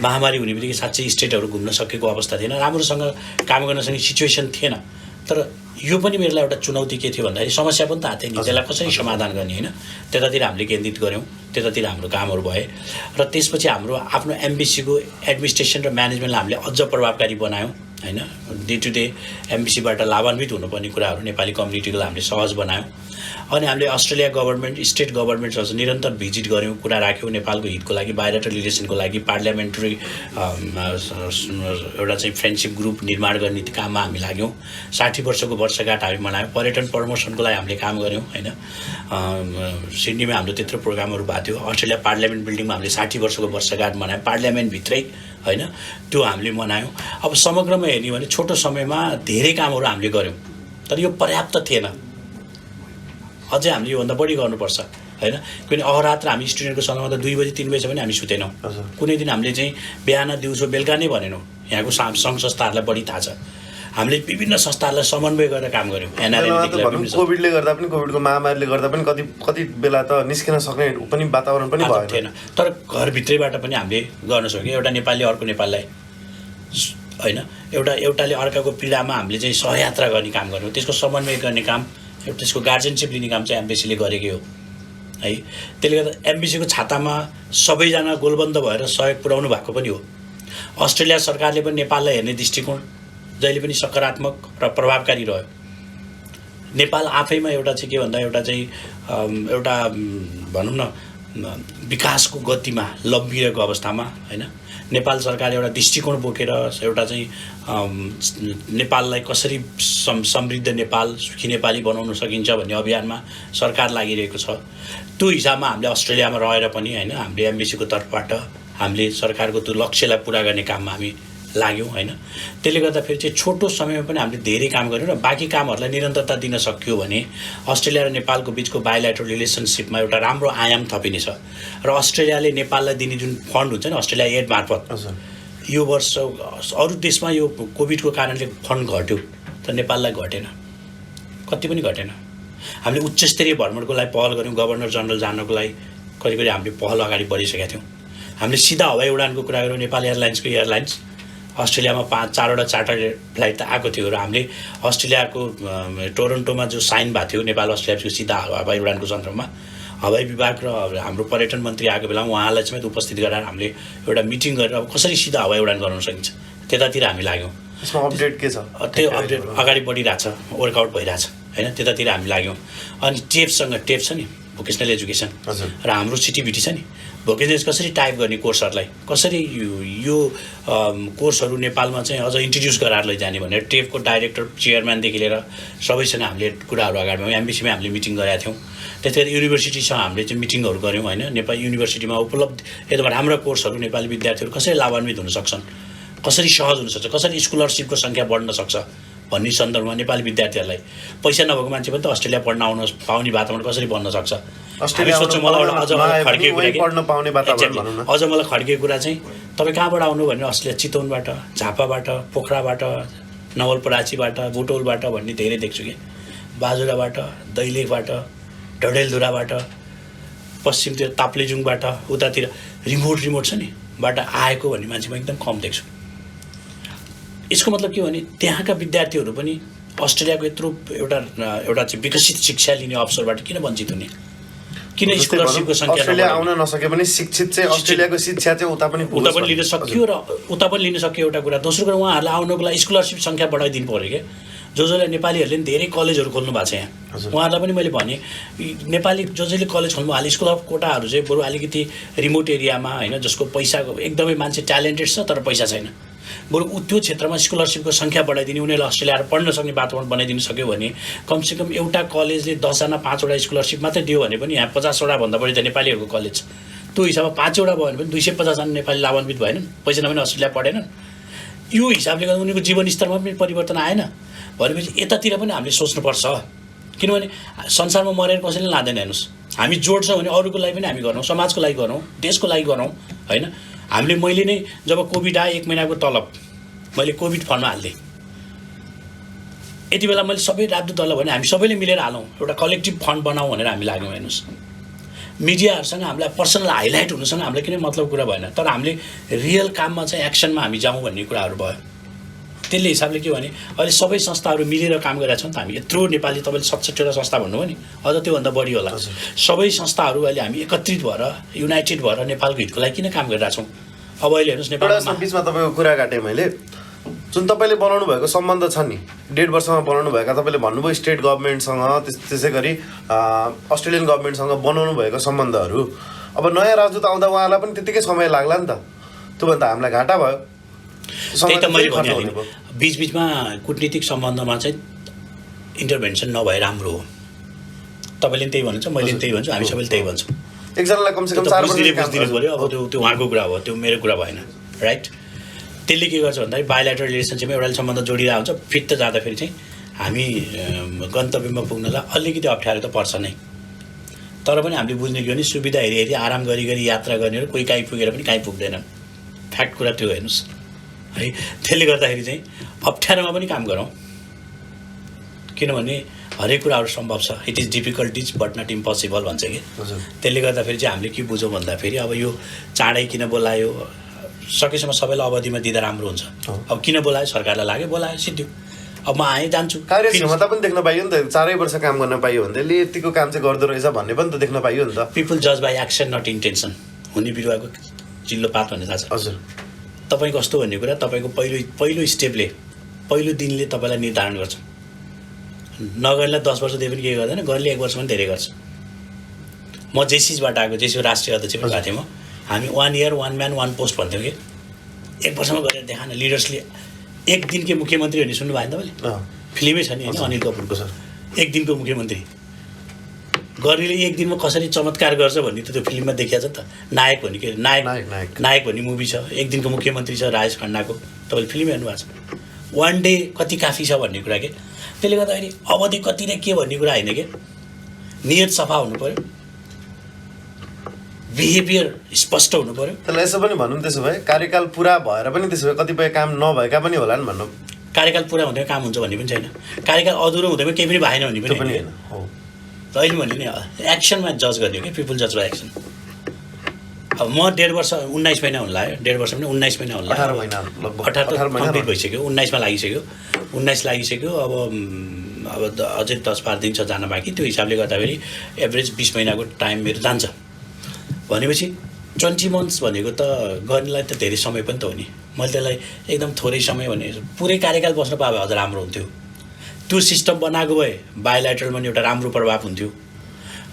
महामारी हुने बित्तिकै साँच्चै स्टेटहरू घुम्न सकेको अवस्था थिएन राम्रोसँग काम गर्न सक्ने सिचुएसन थिएन तर यो पनि मेरो लागि एउटा चुनौती के थियो भन्दाखेरि समस्या पनि त आएको थियो नि त्यसलाई कसरी समाधान गर्ने होइन त्यतातिर हामीले केन्द्रित गऱ्यौँ त्यतातिर हाम्रो कामहरू भए र त्यसपछि हाम्रो आफ्नो एम्बेसीको एडमिनिस्ट्रेसन र म्यानेजमेन्टलाई हामीले अझ प्रभावकारी बनायौँ होइन डे टु डे एम्बेसीबाट लाभान्वित हुनुपर्ने कुराहरू नेपाली कम्युनिटीको हामीले सहज बनायौँ अनि हामीले अस्ट्रेलिया गभर्मेन्ट स्टेट गभर्मेन्ट्सहरू निरन्तर भिजिट गऱ्यौँ कुरा राख्यौँ नेपालको हितको लागि बायोलेटरल रिलेसनको लागि पार्लियामेन्ट्री एउटा चाहिँ फ्रेन्डसिप ग्रुप निर्माण गर्ने काममा हामी लाग्यौँ 60 वर्षको वर्षगाँठ हामी मनायौँ पर्यटन प्रमोसनको लागि हामीले काम गऱ्यौँ होइन सिडनीमा हाम्रो त्यत्रो प्रोग्रामहरू भएको थियो अस्ट्रेलिया पार्लियामेन्ट बिल्डिङमा हामीले 60 वर्षको वर्षगाँठ मनायौँ पार्लियामेन्टभित्रै होइन त्यो हामीले मनायौँ अब समग्रमा हेर्ने भने छोटो समयमा धेरै कामहरू हामीले गऱ्यौँ तर यो पर्याप्त थिएन अझै हामीले योभन्दा बढी गर्नुपर्छ होइन किनभने अहरात्र हामी स्टुडेन्टको सन्दर्भमा त 2 बजी 3 बजी पनि हामी सुतेनौँ कुनै दिन हामीले चाहिँ बिहान दिउँसो बेलुका नै भनेनौँ यहाँको सङ्घ संस्थाहरूलाई बढी थाहा छ हामीले विभिन्न संस्थाहरूलाई समन्वय गरेर काम गऱ्यौँ कोभिडले गर्दा पनि कोभिडको महामारीले गर्दा पनि कति बेला त निस्किन सक्ने पनि वातावरण पनि थिएन तर घरभित्रैबाट पनि हामीले गर्न सक्यौँ एउटा नेपालीले अर्को नेपाललाई होइन एउटाले अर्काको पीडामा हामीले चाहिँ सहयात्रा गर्ने काम गऱ्यौँ त्यसको समन्वय गर्ने काम त्यसको गार्जेनसिप लिने काम चाहिँ एम्बेसीले गरेकै हो है त्यसले गर्दा एम्बेसीको छातामा सबैजना गोलबन्द भएर सहयोग पुर्याउनु भएको पनि हो अस्ट्रेलिया सरकारले पनि नेपाललाई हेर्ने दृष्टिकोण जहिले पनि सकारात्मक र प्रभावकारी रह्यो नेपाल आफैमा एउटा चाहिँ के भन्दा एउटा चाहिँ एउटा भनौँ न विकासको गतिमा लम्बिरहेको अवस्थामा होइन नेपाल सरकारले एउटा दृष्टिकोण बोकेर एउटा चाहिँ नेपाललाई कसरी समृद्ध नेपाल सुखी नेपाली बनाउन सकिन्छ भन्ने अभियानमा सरकार लागिरहेको छ त्यो हिसाबमा हामीले अस्ट्रेलियामा रहेर पनि होइन हामीले एम्बेसीको तर्फबाट हामीले सरकारको त्यो लक्ष्यलाई पुरा गर्ने काममा हामी लाग्यौँ होइन त्यसले गर्दा फेरि चाहिँ छोटो समयमा पनि हामीले धेरै काम गऱ्यौँ र बाँकी कामहरूलाई निरन्तरता दिन सक्यो भने अस्ट्रेलिया र नेपालको बिचको बायोलेटरल रिलेसनसिपमा एउटा राम्रो आयाम थपिनेछ र अस्ट्रेलियाले नेपाललाई दिने जुन फन्ड हुन्छ नि अस्ट्रेलिया एड मार्फत यो वर्ष अरू देशमा यो कोभिडको कारणले फन्ड घट्यो तर नेपाललाई घटेन कति पनि घटेन हामीले उच्च स्तरीय भ्रमणको लागि पहल गऱ्यौँ गभर्नर जनरल जानको लागि करिब हामीले पहल अगाडि बढिसकेका थियौँ हामीले सिधा हवाई उडानको कुरा गऱ्यौँ नेपाल एयरलाइन्सको एयरलाइन्स अस्ट्रेलियामा 5-4वटा चार्टर फ्लाइट त आएको थियो र हामीले अस्ट्रेलियाको टोरन्टोमा जो साइन भएको थियो नेपाल अस्ट्रेलियाको सिधा हवाई उडानको सन्दर्भमा हवाई विभाग र हाम्रो पर्यटन मन्त्री आएको बेलामा उहाँलाई समेत उपस्थित गराएर हामीले एउटा मिटिङ गरेर अब कसरी सिधा हवाई उडान गर्न सकिन्छ त्यतातिर हामी लाग्यौँ यसमा अपडेट के छ त्यो अपडेट अगाडि बढिरहेछ वर्कआउट भइरहेछ होइन त्यतातिर हामी लाग्यौँ अनि टेप छ नि भोकेसनल एजुकेसन र हाम्रो सिटिभिटी छ नि भोकेसनल कसरी टाइप गर्ने कोर्सहरूलाई, कसरी यो कोर्सहरू नेपालमा चाहिँ अझ इन्ट्रोड्युस गराएर लैजाने भनेर टेपको डाइरेक्टर चेयरम्यानदेखि लिएर सबैसँग हामीले कुराहरू अगाडि एमबिसीमा हामीले मिटिङ गरेका थियौँ। त्यतिखेर युनिभर्सिटीसँग हामीले चाहिँ मिटिङहरू गऱ्यौँ होइन। नेपाल युनिभर्सिटीमा उपलब्ध यता राम्रो कोर्सहरू नेपाली विद्यार्थीहरू कसरी लाभान्वित हुन सक्छन्, कसरी सहज हुनसक्छ, कसरी स्कलरसिपको सङ्ख्या बढ्न सक्छ भन्ने सन्दर्भमा नेपाली विद्यार्थीहरूलाई पैसा नभएको मान्छे पनि त अस्ट्रेलिया पढ्न आउन पाउने वातावरण कसरी बन्न सक्छ। अझ मलाई खड्केको कुरा चाहिँ तपाईँ कहाँबाट आउनु भने अस्ट्रेलिया चितवनबाट, झापाबाट, पोखराबाट, नवलपरासीबाट, बुटोलबाट भन्ने धेरै देख्छु कि, बाजुराबाट, दैलेखबाट, डडेलधुराबाट, पश्चिमतिर ताप्लेजुङबाट, उतातिर रिमोट छ नि बाट आएको भन्ने मान्छे म एकदम कम देख्छु। यसको मतलब के हो भने त्यहाँका विद्यार्थीहरू पनि अस्ट्रेलियाको यत्रो एउटा चाहिँ विकसित शिक्षा लिने अवसरबाट किन वञ्चित हुने, किन स्कलरसिपको सङ्ख्या अस्ट्रेलिया आउन नसके पनि शिक्षित चाहिँ अस्ट्रेलियाको शिक्षा चाहिँ उता पनि लिन सक्यो र उता पनि लिन सक्यो एउटा कुरा। दोस्रो कुरा उहाँहरूलाई आउनको लागि स्कलरसिप सङ्ख्या बढाइदिनु पऱ्यो क्या। जसले नेपालीहरूले पनि धेरै कलेजहरू खोल्नु भएको छ यहाँ, उहाँहरूलाई पनि मैले भने नेपाली जसले कलेज खोल्नु उहाँले स्कुल अफ कोटाहरू चाहिँ बरु अलिकति रिमोट एरियामा होइन, जसको पैसाको एकदमै मान्छे ट्यालेन्टेड छ तर पैसा छैन, बरु त्यो क्षेत्रमा स्कलरसिपको सङ्ख्या बढाइदिने, उनीहरूले अस्ट्रेलिया आएर पढ्न सक्ने वातावरण बनाइदिनु सक्यो भने कमसेकम एउटा कलेजले 10जना 5वटा स्कलरसिप मात्रै दियो भने पनि यहाँ 50वटा भन्दा बढी त नेपालीहरूको कलेज छ। त्यो हिसाबमा 5वटा भयो भने पनि 250जना नेपाली लाभान्वित भएनन्, पैसा नभए अस्ट्रेलिया पढेनन्। यो हिसाबले गर्दा उनीहरूको जीवनस्तरमा पनि परिवर्तन आएन भनेपछि यतातिर पनि हामीले सोच्नुपर्छ। किनभने संसारमा मरेर कसैले लाँदैन। हेर्नुहोस्, हामी जोड्छौँ भने अरूको लागि पनि हामी गरौँ, समाजको लागि गरौँ, देशको लागि गरौँ होइन। मैले नै जब कोभिड आयो 1 महिनाको तलब मैले कोभिड फन्डमा हाल्थेँ। यति बेला मैले सबै राजदूत दल भने हामी सबैले मिलेर हालौँ, एउटा कलेक्टिभ फन्ड बनाऊँ भनेर हामी लाग्यौँ। हेर्नुहोस्, मिडियाहरूसँग हामीलाई पर्सनल हाइलाइट हुनुसँग हामीलाई किन मतलब कुरा भएन, तर हामीले रियल काममा चाहिँ एक्सनमा हामी जाउँ भन्ने कुराहरू भयो। त्यसले हिसाबले के भने अहिले सबै संस्थाहरू मिलेर काम गरिरहेका छौँ। हामी यत्रो नेपाली, तपाईँले 67वटा संस्था भन्नुभयो नि, अझ त्योभन्दा बढी होला। सबै संस्थाहरू अहिले हामी एकत्रित भएर युनाइटेड भएर नेपालको हितको लागि किन काम गरिरहेछौँ। अब अहिले हेर्नुहोस् नेपालमा बिचमा तपाईँको कुरा काटेँ मैले, जुन तपाईँले बनाउनु भएको सम्बन्ध छ नि 1.5 वर्षमा बनाउनु भएका, तपाईँले भन्नुभयो स्टेट गभर्मेन्टसँग त्यसै गरी अस्ट्रेलियन गभर्मेन्टसँग बनाउनु भएको सम्बन्धहरू, अब नयाँ राजदूत आउँदा उहाँलाई पनि त्यतिकै समय लाग्ला नि त, त्योभन्दा हामीलाई घाटा भयो। त्यही त मैले भनिहालेँ, बिचबिचमा कूटनीतिक सम्बन्धमा चाहिँ इन्टरभेन्सन नभए राम्रो हो। तपाईँले पनि त्यही भन्नुहुन्छ, मैले पनि त्यही भन्छु, हामी सबैले त्यही भन्छौँ। एकजनालाई कमसेकम 4 वर्ष बुझिदिनु पऱ्यो। अब त्यो उहाँको कुरा हो, त्यो मेरो कुरा भएन, राइट। त्यसले के गर्छ भन्दाखेरि बायोलेटरल रिलेसनसिपमा एउटा सम्बन्ध जोडिरहेको हुन्छ, फिट जाँदाखेरि चाहिँ हामी गन्तव्यमा पुग्नलाई अलिकति अप्ठ्यारो त पर्छ नै। तर पनि हामीले बुझ्ने के भने सुविधा हेरी आराम गरी यात्रा गर्नेहरू कोही काहीँ पुगेर पनि काहीँ पुग्दैनन्। फ्याक्ट कुरा त्यो हेर्नुहोस् है। त्यसले गर्दाखेरि चाहिँ अप्ठ्यारोमा पनि काम गरौँ, किनभने हरेक कुराहरू सम्भव छ। It is difficulties but not impossible भन्छ कि। त्यसले गर्दाखेरि चाहिँ हामीले के बुझौँ भन्दाखेरि अब यो चाँडै किन बोलायो, सकेसम्म सबैलाई अवधिमा दिँदा राम्रो हुन्छ। अब किन बोलायो, सरकारलाई लाग्यो बोलायो, सिद्धि। अब म आएँ जान्छु, कार्यक्षमता पनि देख्न पाइयो नि त। 4 वर्ष काम गर्न पाइयो भने त्यसले यतिको काम चाहिँ गर्दो रहेछ भन्ने पनि त देख्न पाइयो नि त। पिपल जज बाई एक्सन नट इन्टेन्सन। हुने बिरुवाको चिल्लो पात भन्ने थाहा छ हजुर। तपाईँ कस्तो भन्ने कुरा तपाईँको पहिलो स्टेपले, पहिलो दिनले तपाईँलाई निर्धारण गर्छ। नगर्नेलाई 10 वर्ष दिए पनि केही गर्दैन, गर्नेले 1 वर्ष पनि धेरै गर्छ। म जेसिसबाट आएको, जेसिसको राष्ट्रिय अध्यक्ष पनि भएको थिएँ म। हामी 1 year 1 man 1 post भन्थ्यौँ कि 1 वर्षमा गरेर देखाएन। लिडर्सले 1 दिनको मुख्यमन्त्री भन्ने सुन्नु भएन तपाईँले? फिल्मै छ नि होइन, अनिल कपुरको छ 1 दिनको मुख्यमन्त्री। गर्नेले 1 दिनमा कसरी चमत्कार गर्छ भन्ने त त्यो फिल्ममा देखिया छ नि त। नायक भन्ने के नायक भन्ने मुभी छ, 1 दिनको मुख्यमन्त्री छ राजेश खन्नाको, तपाईँले फिल्म हेर्नु भएको छ। 1 डे कति काफी छ भन्ने कुरा के। त्यसले गर्दाखेरि अवधि कति र के भन्ने कुरा होइन कि, नियत सफा हुनु पऱ्यो, बिहेभियर स्पष्ट हुनु पऱ्यो। त्यसलाई यसो पनि भनौँ, त्यसो भए कार्यकाल पुरा भएर पनि त्यसो भए कतिपय काम नभएका पनि होला नि भनौँ। कार्यकाल पुरा हुँदै काम हुन्छ भन्ने पनि छैन, कार्यकाल अधुरो हुँदैमा केही पनि भएन भन्ने पनि होइन। अहिले भने नि एक्सनमा जज गर्ने हो कि, पिपल जज बाई एक्सन। अब म 1.5 वर्ष 19 महिना हुन लाग्यो, 1.5 वर्ष पनि 19 महिना हुन लाग्यो, 18 महिना लगभग 18 कम्प्लिट भइसक्यो, 19मा लागिसक्यो, 19 लागिसक्यो। अब अझै 10-12 दिन छ जान बाँकी। त्यो हिसाबले गर्दाखेरि एभरेज 20 महिनाको टाइम मेरो जान्छ भनेपछि 20 months भनेको त गर्नेलाई त धेरै समय पनि त हो नि। मैले त्यसलाई एकदम थोरै समय भने पुरै कार्यकाल बस्न पाए भए अझ राम्रो हुन्थ्यो। त्यो सिस्टम बनाएको भए बायोलेटरलमा एउटा राम्रो प्रभाव हुन्थ्यो।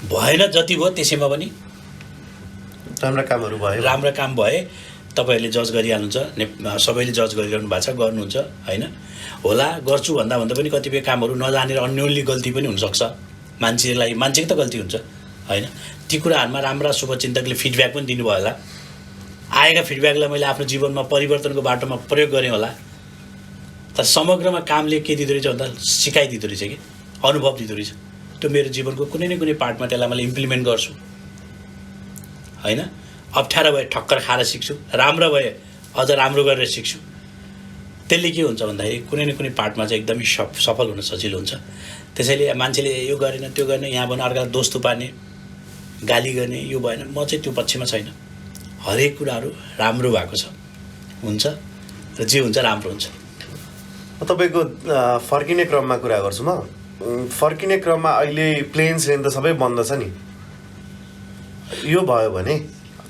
भएन जति भयो त्यसैमा पनि राम्रा कामहरू भयो राम्रा काम भए तपाईँहरूले जज गरिहाल्नुहुन्छ सबैले जज गरिरहनु भएको छ गर्नुहुन्छ होइन होला गर्छु भन्दा पनि कतिपय कामहरू नजानेर अन्यलले गल्ती पनि हुनसक्छ मान्छेको त गल्ती हुन्छ होइन ती कुराहरूमा राम्रा शुभचिन्तकले फिडब्याक पनि दिनुभयो होला आएका फिडब्याकलाई मैले आफ्नो जीवनमा परिवर्तनको बाटोमा प्रयोग गरेँ होला तर समग्रमा कामले के दिँदो रहेछ भन्दा सिकाइदिँदो रहेछ कि अनुभव दिँदो रहेछ त्यो मेरो जीवनको कुनै न कुनै पार्टमा त्यसलाई मैले इम्प्लिमेन्ट गर्छु होइन अप्ठ्यारो भए ठक्कर खाएर सिक्छु राम्रो भए अझ राम्रो गरेर सिक्छु त्यसले के हुन्छ भन्दाखेरि कुनै न कुनै पार्टमा चाहिँ एकदमै सफल हुन सजिलो हुन्छ त्यसैले मान्छेले यो गरेन त्यो गर्ने यहाँ भने अर्कालाई दोष थुपार्ने गाली गर्ने यो भएन म चाहिँ त्यो पक्षमा छैन हरेक कुराहरू राम्रो भएको छ हुन्छ र जे हुन्छ राम्रो हुन्छ तपाईँको फर्किने क्रममा कुरा गर्छु म फर्किने क्रममा अहिले प्लेन सेन त सबै बन्द छ नि यो भयो भने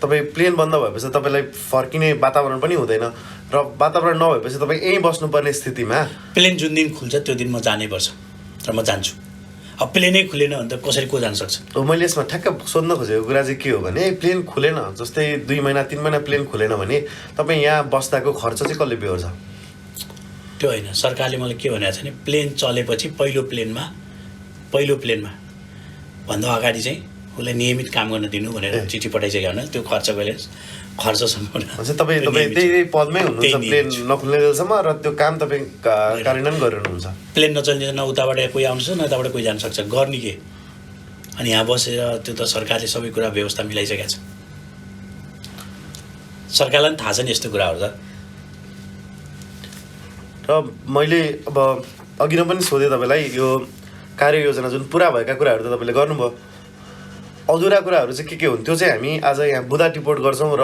तपाईँ प्लेन बन्द भएपछि तपाईँलाई फर्किने वातावरण पनि हुँदैन र वातावरण नभएपछि तपाईँ यहीँ बस्नुपर्ने स्थितिमा प्लेन जुन दिन खुल्छ त्यो दिन म जानै पर्छ र म जान्छु अब प्लेनै खुलेन भने त कसरी को जान सक्छ मैले यसमा ठ्याक्क सोध्न खोजेको कुरा चाहिँ के हो भने प्लेन खुलेन जस्तै 2 महिना 3 महिना प्लेन खुलेन भने तपाईँ यहाँ बस्दाको खर्च चाहिँ कसले बेहोर्छ त्यो होइन सरकारले मलाई के भनेको छ भने प्लेन चलेपछि पहिलो प्लेनमा भन्दा अगाडि चाहिँ उसलाई नियमित काम गर्न दिनु भनेर चिठी पठाइसक्यो भने त्यो खर्चसम्म तपाईँ त्यही पदमै हुनुहुन्छ प्लेन नखुल्ने बेलासम्म र त्यो काम तपाईँ कार्यान्वयन गरिरहनुहुन्छ प्लेन नचल्ने न उताबाट कोही आउँछ न उताबाट कोही जान सक्छ गर्ने के अनि यहाँ बसेर त्यो त सरकारले सबै कुरा व्यवस्था मिलाइसकेको छ सरकारलाई पनि थाहा छ नि यस्तो कुराहरू त र मैले अब अघि नै पनि सोधेँ तपाईँलाई यो कार्ययोजना जुन पुरा भएका कुराहरू त तपाईँले गर्नुभयो अधुरा कुराहरू चाहिँ के हुन् त्यो चाहिँ हामी आज यहाँ बुधा टिपोट गर्छौँ र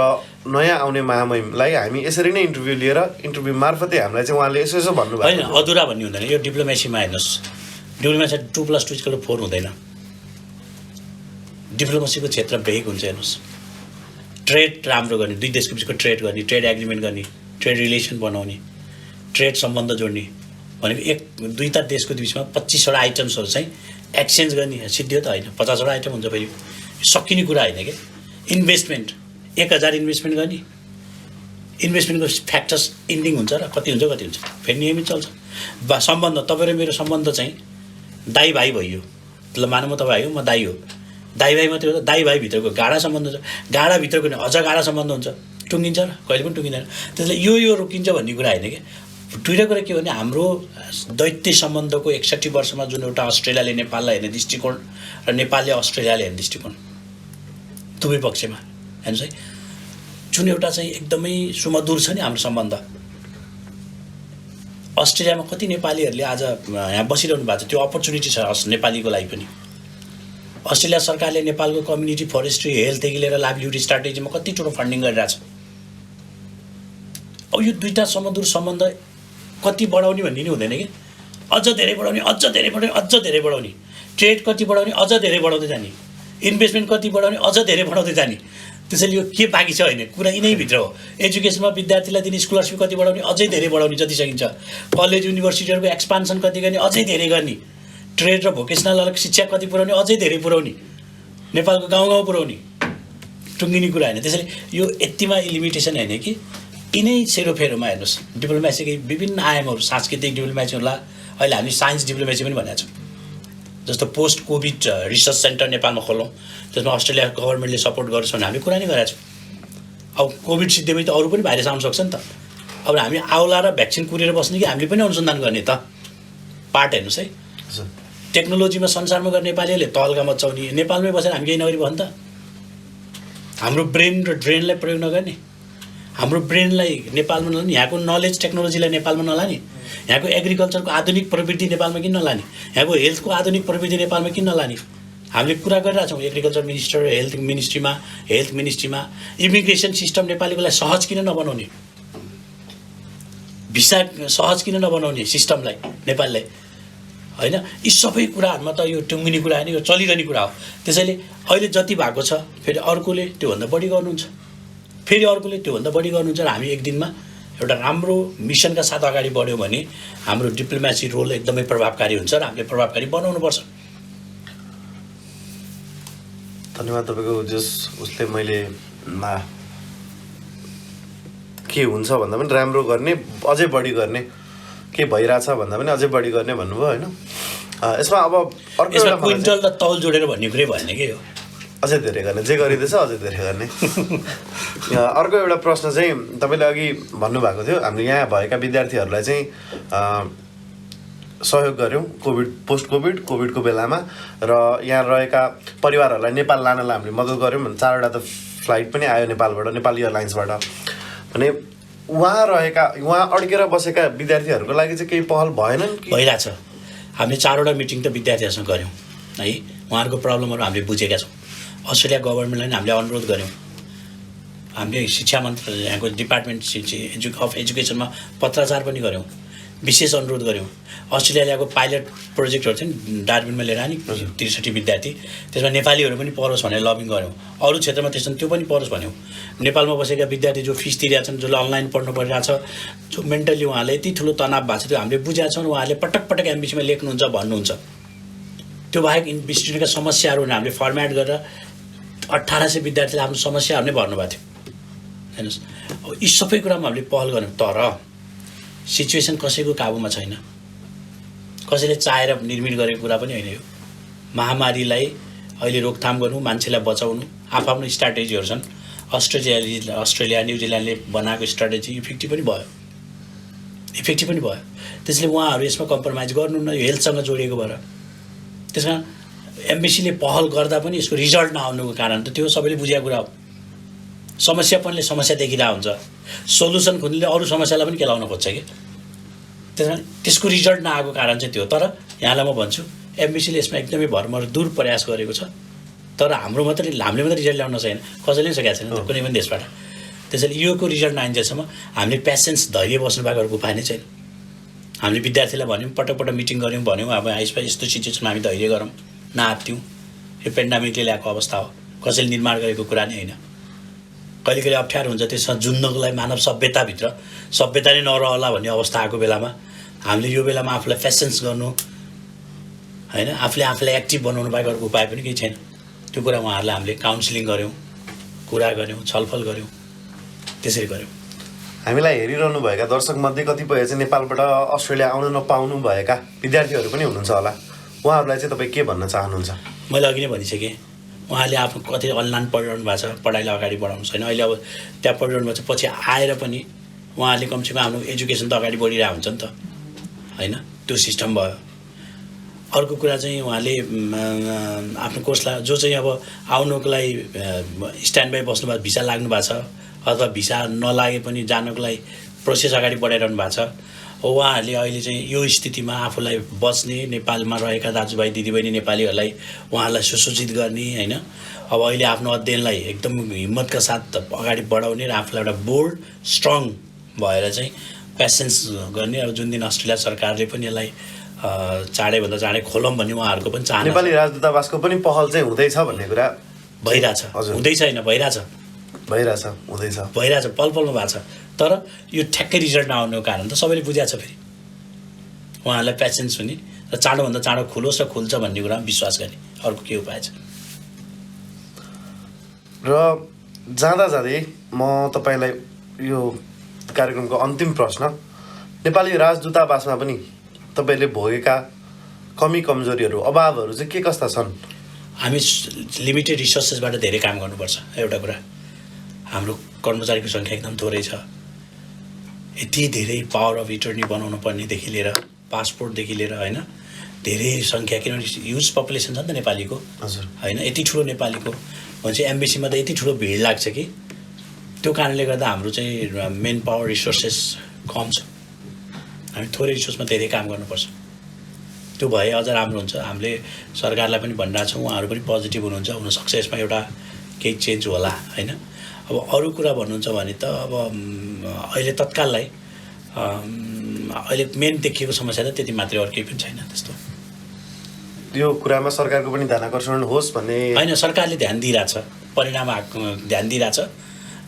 नयाँ आउने महामहिमलाई हामी यसरी नै इन्टरभ्यू लिएर इन्टरभ्यू मार्फतै हामीलाई चाहिँ उहाँले यसो भन्नुभयो होइन अधुरा भन्ने हुँदैन यो डिप्लोमेसीमा हेर्नुहोस् डिप्लोमेसी 2+2=4 हुँदैन डिप्लोमेसीको क्षेत्र भेग हुन्छ हेर्नुहोस् ट्रेड राम्रो गर्ने दुई देशको बिचको ट्रेड गर्ने ट्रेड एग्रिमेन्ट गर्ने ट्रेड रिलेसन बनाउने ट्रेड सम्बन्ध जोड्ने भनेको दुईटा देशको बिचमा 25वटा आइटम्सहरू चाहिँ एक्सचेन्ज गर्ने सिद्धियो त होइन 50वटा आइटम हुन्छ फेरि सकिने कुरा होइन कि इन्भेस्टमेन्ट 1000 इन्भेस्टमेन्ट गर्ने इन्भेस्टमेन्टको फ्याक्टर्स इन्डिङ हुन्छ र कति हुन्छ फेरि नियमित चल्छ सम्बन्ध तपाईँ र मेरो सम्बन्ध चाहिँ दाइ भाइ भइयो ल मानौँ म तपाईँ आयो म दाइ हो दाइ भाइ मात्रै हो त दाइ भाइभित्रको गाढा सम्बन्ध छ गाढाभित्रको नि अझ गाढा सम्बन्ध हुन्छ टुङ्गिन्छ र कहिले पनि टुङ्गिँदैन त्यसले यो रोकिन्छ भन्ने कुरा होइन कि दुईवटा कुरा के भने हाम्रो दैत्य सम्बन्धको 61 वर्षमा जुन एउटा अस्ट्रेलियाले नेपाललाई हेर्ने दृष्टिकोण र नेपालले अस्ट्रेलियाले हेर्ने दृष्टिकोण दुवै पक्षमा हेर्नुहोस् है जुन एउटा चाहिँ एकदमै सुमधुर छ नि हाम्रो सम्बन्ध अस्ट्रेलियामा कति नेपालीहरूले आज यहाँ बसिरहनु भएको छ त्यो अपर्च्युनिटी छ नेपालीको लागि पनि अस्ट्रेलिया सरकारले नेपालको कम्युनिटी फरेस्ट्री हेल्थदेखि लिएर लाइभलीहुड स्ट्राटेजीमा कति ठुलो फन्डिङ गरिरहेछ अब यो दुईवटा सुमधुर सम्बन्ध कति बढाउने भन्ने नि हुँदैन कि अझ धेरै बढाउने ट्रेड कति बढाउने अझ धेरै बढाउँदै जाने इन्भेस्टमेन्ट कति बढाउने अझ धेरै बढाउँदै जाने त्यसैले यो के बाँकी छ होइन कुरा यिनैभित्र हो एजुकेसनमा विद्यार्थीलाई दिने स्कलरसिप कति बढाउने अझै धेरै बढाउने जति सकिन्छ कलेज युनिभर्सिटीहरूको एक्सपान्सन कति गर्ने अझै धेरै गर्ने ट्रेड र भोकेसनल शिक्षा कति पुर्याउने अझै धेरै पुर्याउने नेपालको गाउँ पुर्याउने टुङ्गिने कुरा होइन त्यसैले यो यतिमा लिमिटेसन होइन कि यिनै सेरोफेरोमा हेर्नुहोस् डिप्लोमेसीकै विभिन्न आयामहरू सांस्कृतिक डिप्लोमेसी होला अहिले हामी साइन्स डिप्लोमेसी पनि भनेको छौँ जस्तो पोस्ट कोभिड रिसर्च सेन्टर नेपालमा खोलौँ त्यसमा अस्ट्रेलिया गभर्मेन्टले सपोर्ट गर्छ भने हामीले कुरा नै गरेका छौँ अब कोभिड सिद्धिमै त अरू पनि भाइरस आउन सक्छ नि त अब हामी आउला र भ्याक्सिन कुरेर बस्ने कि हामीले पनि अनुसन्धान गर्ने त पार्ट हेर्नुहोस् है टेक्नोलोजीमा संसारमा गर्ने नेपालीहरूले तहल्का मचाउने नेपालमै बसेर हामी केही नगरी भयो नि त हाम्रो ब्रेन र ड्रेनलाई प्रयोग नगर्ने हाम्रो ब्रेनलाई नेपालमा नलाने यहाँको नलेज टेक्नोलोजीलाई नेपालमा नलाने यहाँको एग्रिकल्चरको आधुनिक प्रविधि नेपालमा किन नलाने यहाँको हेल्थको आधुनिक प्रविधि नेपालमा किन नलाने हामीले कुरा गरिरहेको छौँ एग्रिकल्चर मिनिस्टर हेल्थ मिनिस्ट्रीमा इमिग्रेसन सिस्टम नेपालीको लागि सहज किन नबनाउने भिसा सहज किन नबनाउने सिस्टमलाई नेपाललाई होइन यी सबै कुराहरूमा त यो टुङ्गिने कुरा होइन यो चलिरहने कुरा हो त्यसैले अहिले जति भएको छ फेरि अर्कोले त्योभन्दा बढी गर्नुहुन्छ र हामी एक दिनमा एउटा राम्रो मिसनका साथ अगाडि बढ्यौँ भने हाम्रो डिप्लोमेसी रोल एकदमै प्रभावकारी हुन्छ र हामीले प्रभावकारी बनाउनुपर्छ धन्यवाद तपाईँको उसले मैले के हुन्छ भन्दा पनि राम्रो गर्ने, अझै बढी गर्ने, के भइरहेछ भन्दा पनि अझै बढी गर्ने भन्नुभयो होइन। यसमा अब अर्को यसमा एउटा क्विन्टल र तौल जोडेर भन्ने कुरै भएन कि हो, अझै धेरै गर्ने, जे गरिँदैछ अझै धेरै गर्ने। अर्को एउटा प्रश्न चाहिँ तपाईँले अघि भन्नुभएको थियो, हामीले यहाँ भएका विद्यार्थीहरूलाई चाहिँ सहयोग गऱ्यौँ कोभिडको बेलामा, र यहाँ रहेका परिवारहरूलाई नेपाल लानलाई हामीले मद्दत गऱ्यौँ भने 4वटा त फ्लाइट पनि आयो नेपालबाट, नेपाली एयरलाइन्सबाट भने वहाँ अड्केर बसेका विद्यार्थीहरूको लागि चाहिँ केही पहल भएनन् कि? भइरहेछ। हामीले 4वटा मिटिङ त विद्यार्थीहरूसँग गऱ्यौँ है, उहाँहरूको प्रब्लमहरू हामीले बुझेका छौँ। अस्ट्रेलिया गभर्मेन्टलाई पनि हामीले अनुरोध गऱ्यौँ, हामीले शिक्षा मन्त्रालय यहाँको डिपार्टमेन्ट अफ एजुकेसनमा पत्राचार पनि गऱ्यौँ, विशेष अनुरोध गऱ्यौँ। अस्ट्रेलिया ल्याएको पाइलट प्रोजेक्टहरू थियो नि डार्बिनमा लिएर नि 63 विद्यार्थी, त्यसमा नेपालीहरू पनि परोस् भनेर लबिङ गऱ्यौँ। अरू क्षेत्रमा त्यसमा त्यो पनि परोस् भन्यौँ। नेपालमा बसेका विद्यार्थी जो फिस तिरेका छन्, जसले अनलाइन पढ्नु परिरहेछ, जो मेन्टली उहाँले यति ठुलो तनाव भएको छ, त्यो हामीले बुझेका छौँ। उहाँले पटक एमबिसीमा लेख्नुहुन्छ, भन्नुहुन्छ। त्यो बाहेक इन्स्टिट्युटका समस्याहरू हामीले फर्मेट गरेर 1800 विद्यार्थीले आफ्नो समस्याहरू नै भर्नुभएको थियो। हेर्नुहोस्, अब यी सबै कुरामा हामीले पहल गऱ्यौँ, तर सिचुएसन कसैको काबुमा छैन। कसैले चाहेर निर्मित गरेको कुरा पनि होइन। यो महामारीलाई अहिले रोकथाम गर्नु, मान्छेलाई बचाउनु, आफ्नो स्ट्राटेजीहरू छन्। अस्ट्रेलिया न्युजिल्यान्डले बनाएको स्ट्राटेजी इफेक्टिभ पनि भयो। त्यसले उहाँहरू यसमा कम्प्रोमाइज गर्नु न, यो हेल्थसँग जोडिएको भएर। त्यस कारण एमबिसीले पहल गर्दा पनि यसको रिजल्ट नआउनुको कारण त त्यो सबैले बुझेको कुरा हो। समस्यापनले समस्या देखिरहेको हुन्छ, सोल्युसन खोज्नुले अरू समस्यालाई पनि केलाउन खोज्छ कि। त्यस कारण त्यसको रिजल्ट नआएको कारण चाहिँ त्यो। तर यहाँलाई म भन्छु, एमबिसीले यसमा एकदमै भरमर दूर प्रयास गरेको छ, तर हामीले मात्रै रिजल्ट ल्याउन छैन, कसैले पनि सकेको छैन कुनै पनि देशबाट। त्यसैले योको रिजल्ट नआइन्जेलसम्म हामीले पेसेन्स, धैर्य बस्नु बाहेक अरूको उपाय नै छैन। हामीले विद्यार्थीलाई भन्यौँ, पटक पटक मिटिङ गऱ्यौँ, भन्यौँ अब यस्तो सिचुएसनमा हामी धैर्य गरौँ, नआत्त्यौँ। यो पेन्डामिकले ल्याएको अवस्था हो, कसैले निर्माण गरेको कुरा नै होइन। कहिले कहिले अप्ठ्यारो हुन्छ, त्यसमा जुझ्नको लागि मानव सभ्यताभित्र सभ्यता नै नरहला भन्ने अवस्था आएको बेलामा हामीले यो बेलामा आफूलाई पेसेन्स गर्नु होइन, आफूलाई एक्टिभ बनाउनु बाहेक अरूको उपाय पनि केही छैन। त्यो कुरा उहाँहरूलाई हामीले काउन्सिलिङ गऱ्यौँ, कुरा गऱ्यौँ, छलफल गऱ्यौँ, त्यसरी गऱ्यौँ। हामीलाई हेरिरहनुभएका दर्शकमध्ये कतिपय चाहिँ नेपालबाट अस्ट्रेलिया आउन नपाउनु भएका विद्यार्थीहरू पनि हुनुहुन्छ होला, उहाँहरूलाई चाहिँ तपाईँ के भन्न चाहनुहुन्छ? मैले अघि नै भनिसकेँ, उहाँले आफ्नो कति अनलाइन पढिरहनु भएको छ, पढाइलाई अगाडि बढाउनु छैन। अहिले अब त्यहाँ पढिरहनु भएको छ, पछि आएर पनि उहाँहरूले कमसेकम आफ्नो एजुकेसन त अगाडि बढिरहेको हुन्छ नि त होइन, त्यो सिस्टम भयो। अर्को कुरा चाहिँ उहाँले आफ्नो कोर्सलाई जो चाहिँ अब आउनुको लागि स्ट्यान्ड बाई बस्नु भएको, भिसा लाग्नु भएको छ अथवा भिसा नलागे पनि जानको लागि प्रोसेस अगाडि बढाइरहनु भएको छ, उहाँहरूले अहिले चाहिँ यो स्थितिमा आफूलाई बच्ने, नेपालमा रहेका दाजुभाइ दिदीबहिनी नेपालीहरूलाई उहाँहरूलाई सुसूचित गर्ने होइन। अब अहिले आफ्नो अध्ययनलाई एकदम हिम्मतका साथ अगाडि बढाउने र आफूलाई एउटा बोल्ड स्ट्रङ भएर चाहिँ पेसेन्स गर्ने। अब जुन दिन अस्ट्रेलिया सरकारले पनि यसलाई चाँडैभन्दा चाँडै खोलौँ भन्ने उहाँहरूको पनि चाहना। नेपाली राजदूतावासको पनि पहल चाहिँ हुँदैछ भन्ने कुरा भइरहेछ, हुँदैछ होइन, भइरहेछ, पलपलमा भएको छ। तर यो ठ्याक्कै रिजल्ट नआउनुको कारण त सबैले बुझाएको छ। फेरि उहाँहरूलाई पेसेन्स हुने र चाँडोभन्दा चाँडो खुलोस् र खुल्छ भन्ने कुरामा विश्वास गर्ने, अर्को के उपाय छ? र जाँदै म तपाईँलाई यो कार्यक्रमको अन्तिम प्रश्न, नेपाली राजदूतावासमा पनि तपाईँले भोगेका कमी कमजोरीहरू, अभावहरू चाहिँ के कस्ता छन्? हामी लिमिटेड रिसोर्सेसबाट धेरै काम गर्नुपर्छ। एउटा कुरा, हाम्रो कर्मचारीको सङ्ख्या एकदम थोरै छ। यति धेरै पावर अफ एटर्नी बनाउनु पर्नेदेखि लिएर पासपोर्टदेखि लिएर होइन, धेरै सङ्ख्या, किनभने ह्युज पपुलेसन छ नि त नेपालीको होइन, यति ठुलो नेपालीको भनेपछि एमबिसीमा त यति ठुलो भिड लाग्छ कि त्यो कारणले गर्दा हाम्रो चाहिँ मेन पावर रिसोर्सेस कम छ। हामी थोरै रिसोर्समा धेरै काम गर्नुपर्छ। त्यो भए अझ राम्रो हुन्छ। हामीले सरकारलाई पनि भनिरहेको छौँ, उहाँहरू पनि पोजिटिभ हुनुहुन्छ, हुनसक्छ यसमा एउटा केही चेन्ज होला होइन। अब अरू कुरा भन्नुहुन्छ भने त अब अहिले तत्काललाई अहिले मेन देखिएको समस्या त त्यति मात्रै, अरू केही पनि छैन त्यस्तो। यो कुरामा सरकारको पनि ध्यान आकर्षण होस् भन्ने होइन, सरकारले ध्यान दिइरहेछ, परिणाम ध्यान दिइरहेछ।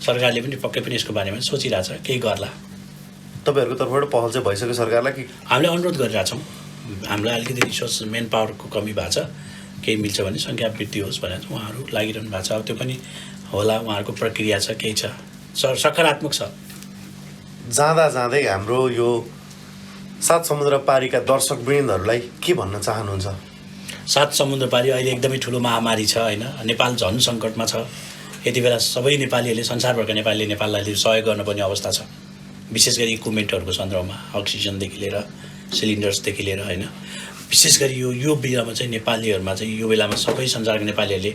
सरकारले पनि पक्कै पनि यसको बारेमा सोचिरहेछ, केही गर्ला। तपाईँहरूको तर्फबाट पहल चाहिँ भइसक्यो सरकारलाई कि? हामीले अनुरोध गरिरहेछौँ, हामीलाई अलिकति रिसोर्स मेन पावरको कमी भएको छ, केही मिल्छ भने सङ्ख्या वृद्धि होस् भनेर उहाँहरू लागिरहनु भएको छ। अब त्यो पनि होला, उहाँहरूको प्रक्रिया छ, केही छ, सकारात्मक छ। जाँदा जाँदै हाम्रो यो 7 समुद्र पारीका दर्शकवृन्दहरूलाई के भन्न चाहनुहुन्छ? 7 समुद्र पारी अहिले एकदमै ठुलो महामारी छ होइन, नेपाल झन् सङ्कटमा छ। यति बेला सबै नेपालीहरूले, संसारभरका नेपालीले नेपाललाई सहयोग गर्नुपर्ने अवस्था छ, विशेष गरी इक्विपमेन्टहरूको सन्दर्भमा, अक्सिजनदेखि लिएर सिलिन्डर्सदेखि लिएर होइन। विशेष गरी यो बेलामा चाहिँ नेपालीहरूमा चाहिँ यो बेलामा सबै संसारका नेपालीहरूले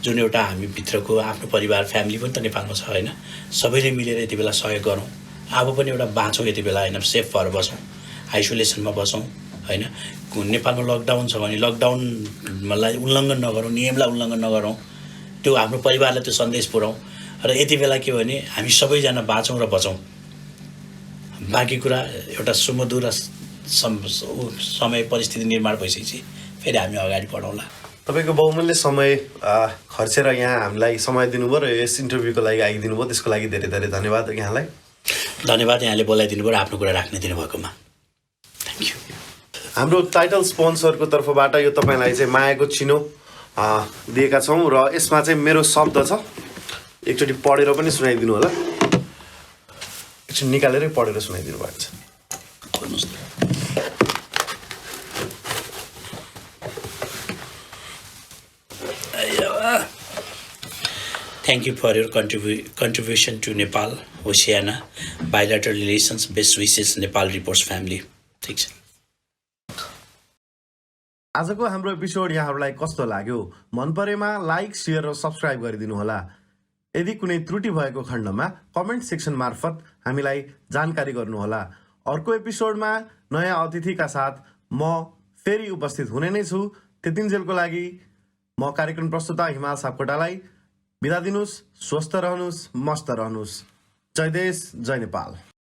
जुन एउटा हामीभित्रको आफ्नो परिवार फ्यामिली पनि त नेपालमा छ होइन, सबैले मिलेर यति बेला सहयोग गरौँ। अब पनि एउटा बाँचौँ यति बेला होइन, सेफ भएर बसौँ, आइसोलेसनमा बसौँ होइन। नेपालमा लकडाउन छ भने लकडाउनलाई उल्लङ्घन नगरौँ, नियमलाई उल्लङ्घन नगरौँ, त्यो हाम्रो परिवारलाई त्यो सन्देश पुऱ्याउँ। र यति बेला के भने हामी सबैजना बाँचौँ र बचौँ। बाँकी कुरा एउटा सुमधुर समय परिस्थिति निर्माण भइसकेपछि फेरि हामी अगाडि बढौँला। तपाईँको बहुमूल्य समय खर्चेर यहाँ हामीलाई समय दिनुभयो र यस इन्टरभ्यूको लागि आइदिनु भयो, त्यसको लागि धेरै धेरै धन्यवाद यहाँलाई। धन्यवाद यहाँले बोलाइदिनु भयो र आफ्नो कुरा राख्न दिनुभएकोमा। Thank you. हाम्रो टाइटल स्पोन्सरको तर्फबाट यो तपाईँलाई चाहिँ मायाको चिनो दिएका छौँ र यसमा चाहिँ मेरो शब्द छ, एकचोटि पढेर पनि सुनाइदिनु होला। एकचोटि निकालेरै पढेर सुनाइदिनु भएको छ। भन्नुहोस् न। Thank you for your contribution to Nepal, Oceania, bilateral relations, best wishes, Nepal reports family. ठिक छ। आजको हाम्रो एपिसोड यहाँहरूलाई कस्तो लाग्यो? मन परेमा लाइक, शेयर र सब्सक्राइब गरिदिनु होला। यदि कुनै त्रुटि भएको खण्डमा कमेन्ट सेक्सन मार्फत हामीलाई जानकारी गर्नुहोला। अर्को एपिसोडमा नयाँ अतिथिका साथ म फेरि उपस्थित हुने नै छु। त्यतिन्जेलको लागि म कार्यक्रम प्रस्तुता हिमाल सापकोटालाई बिदा दिनुहोस्। स्वस्थ रहनुहोस्, मस्त रहनुहोस्। जय देश, जय नेपाल।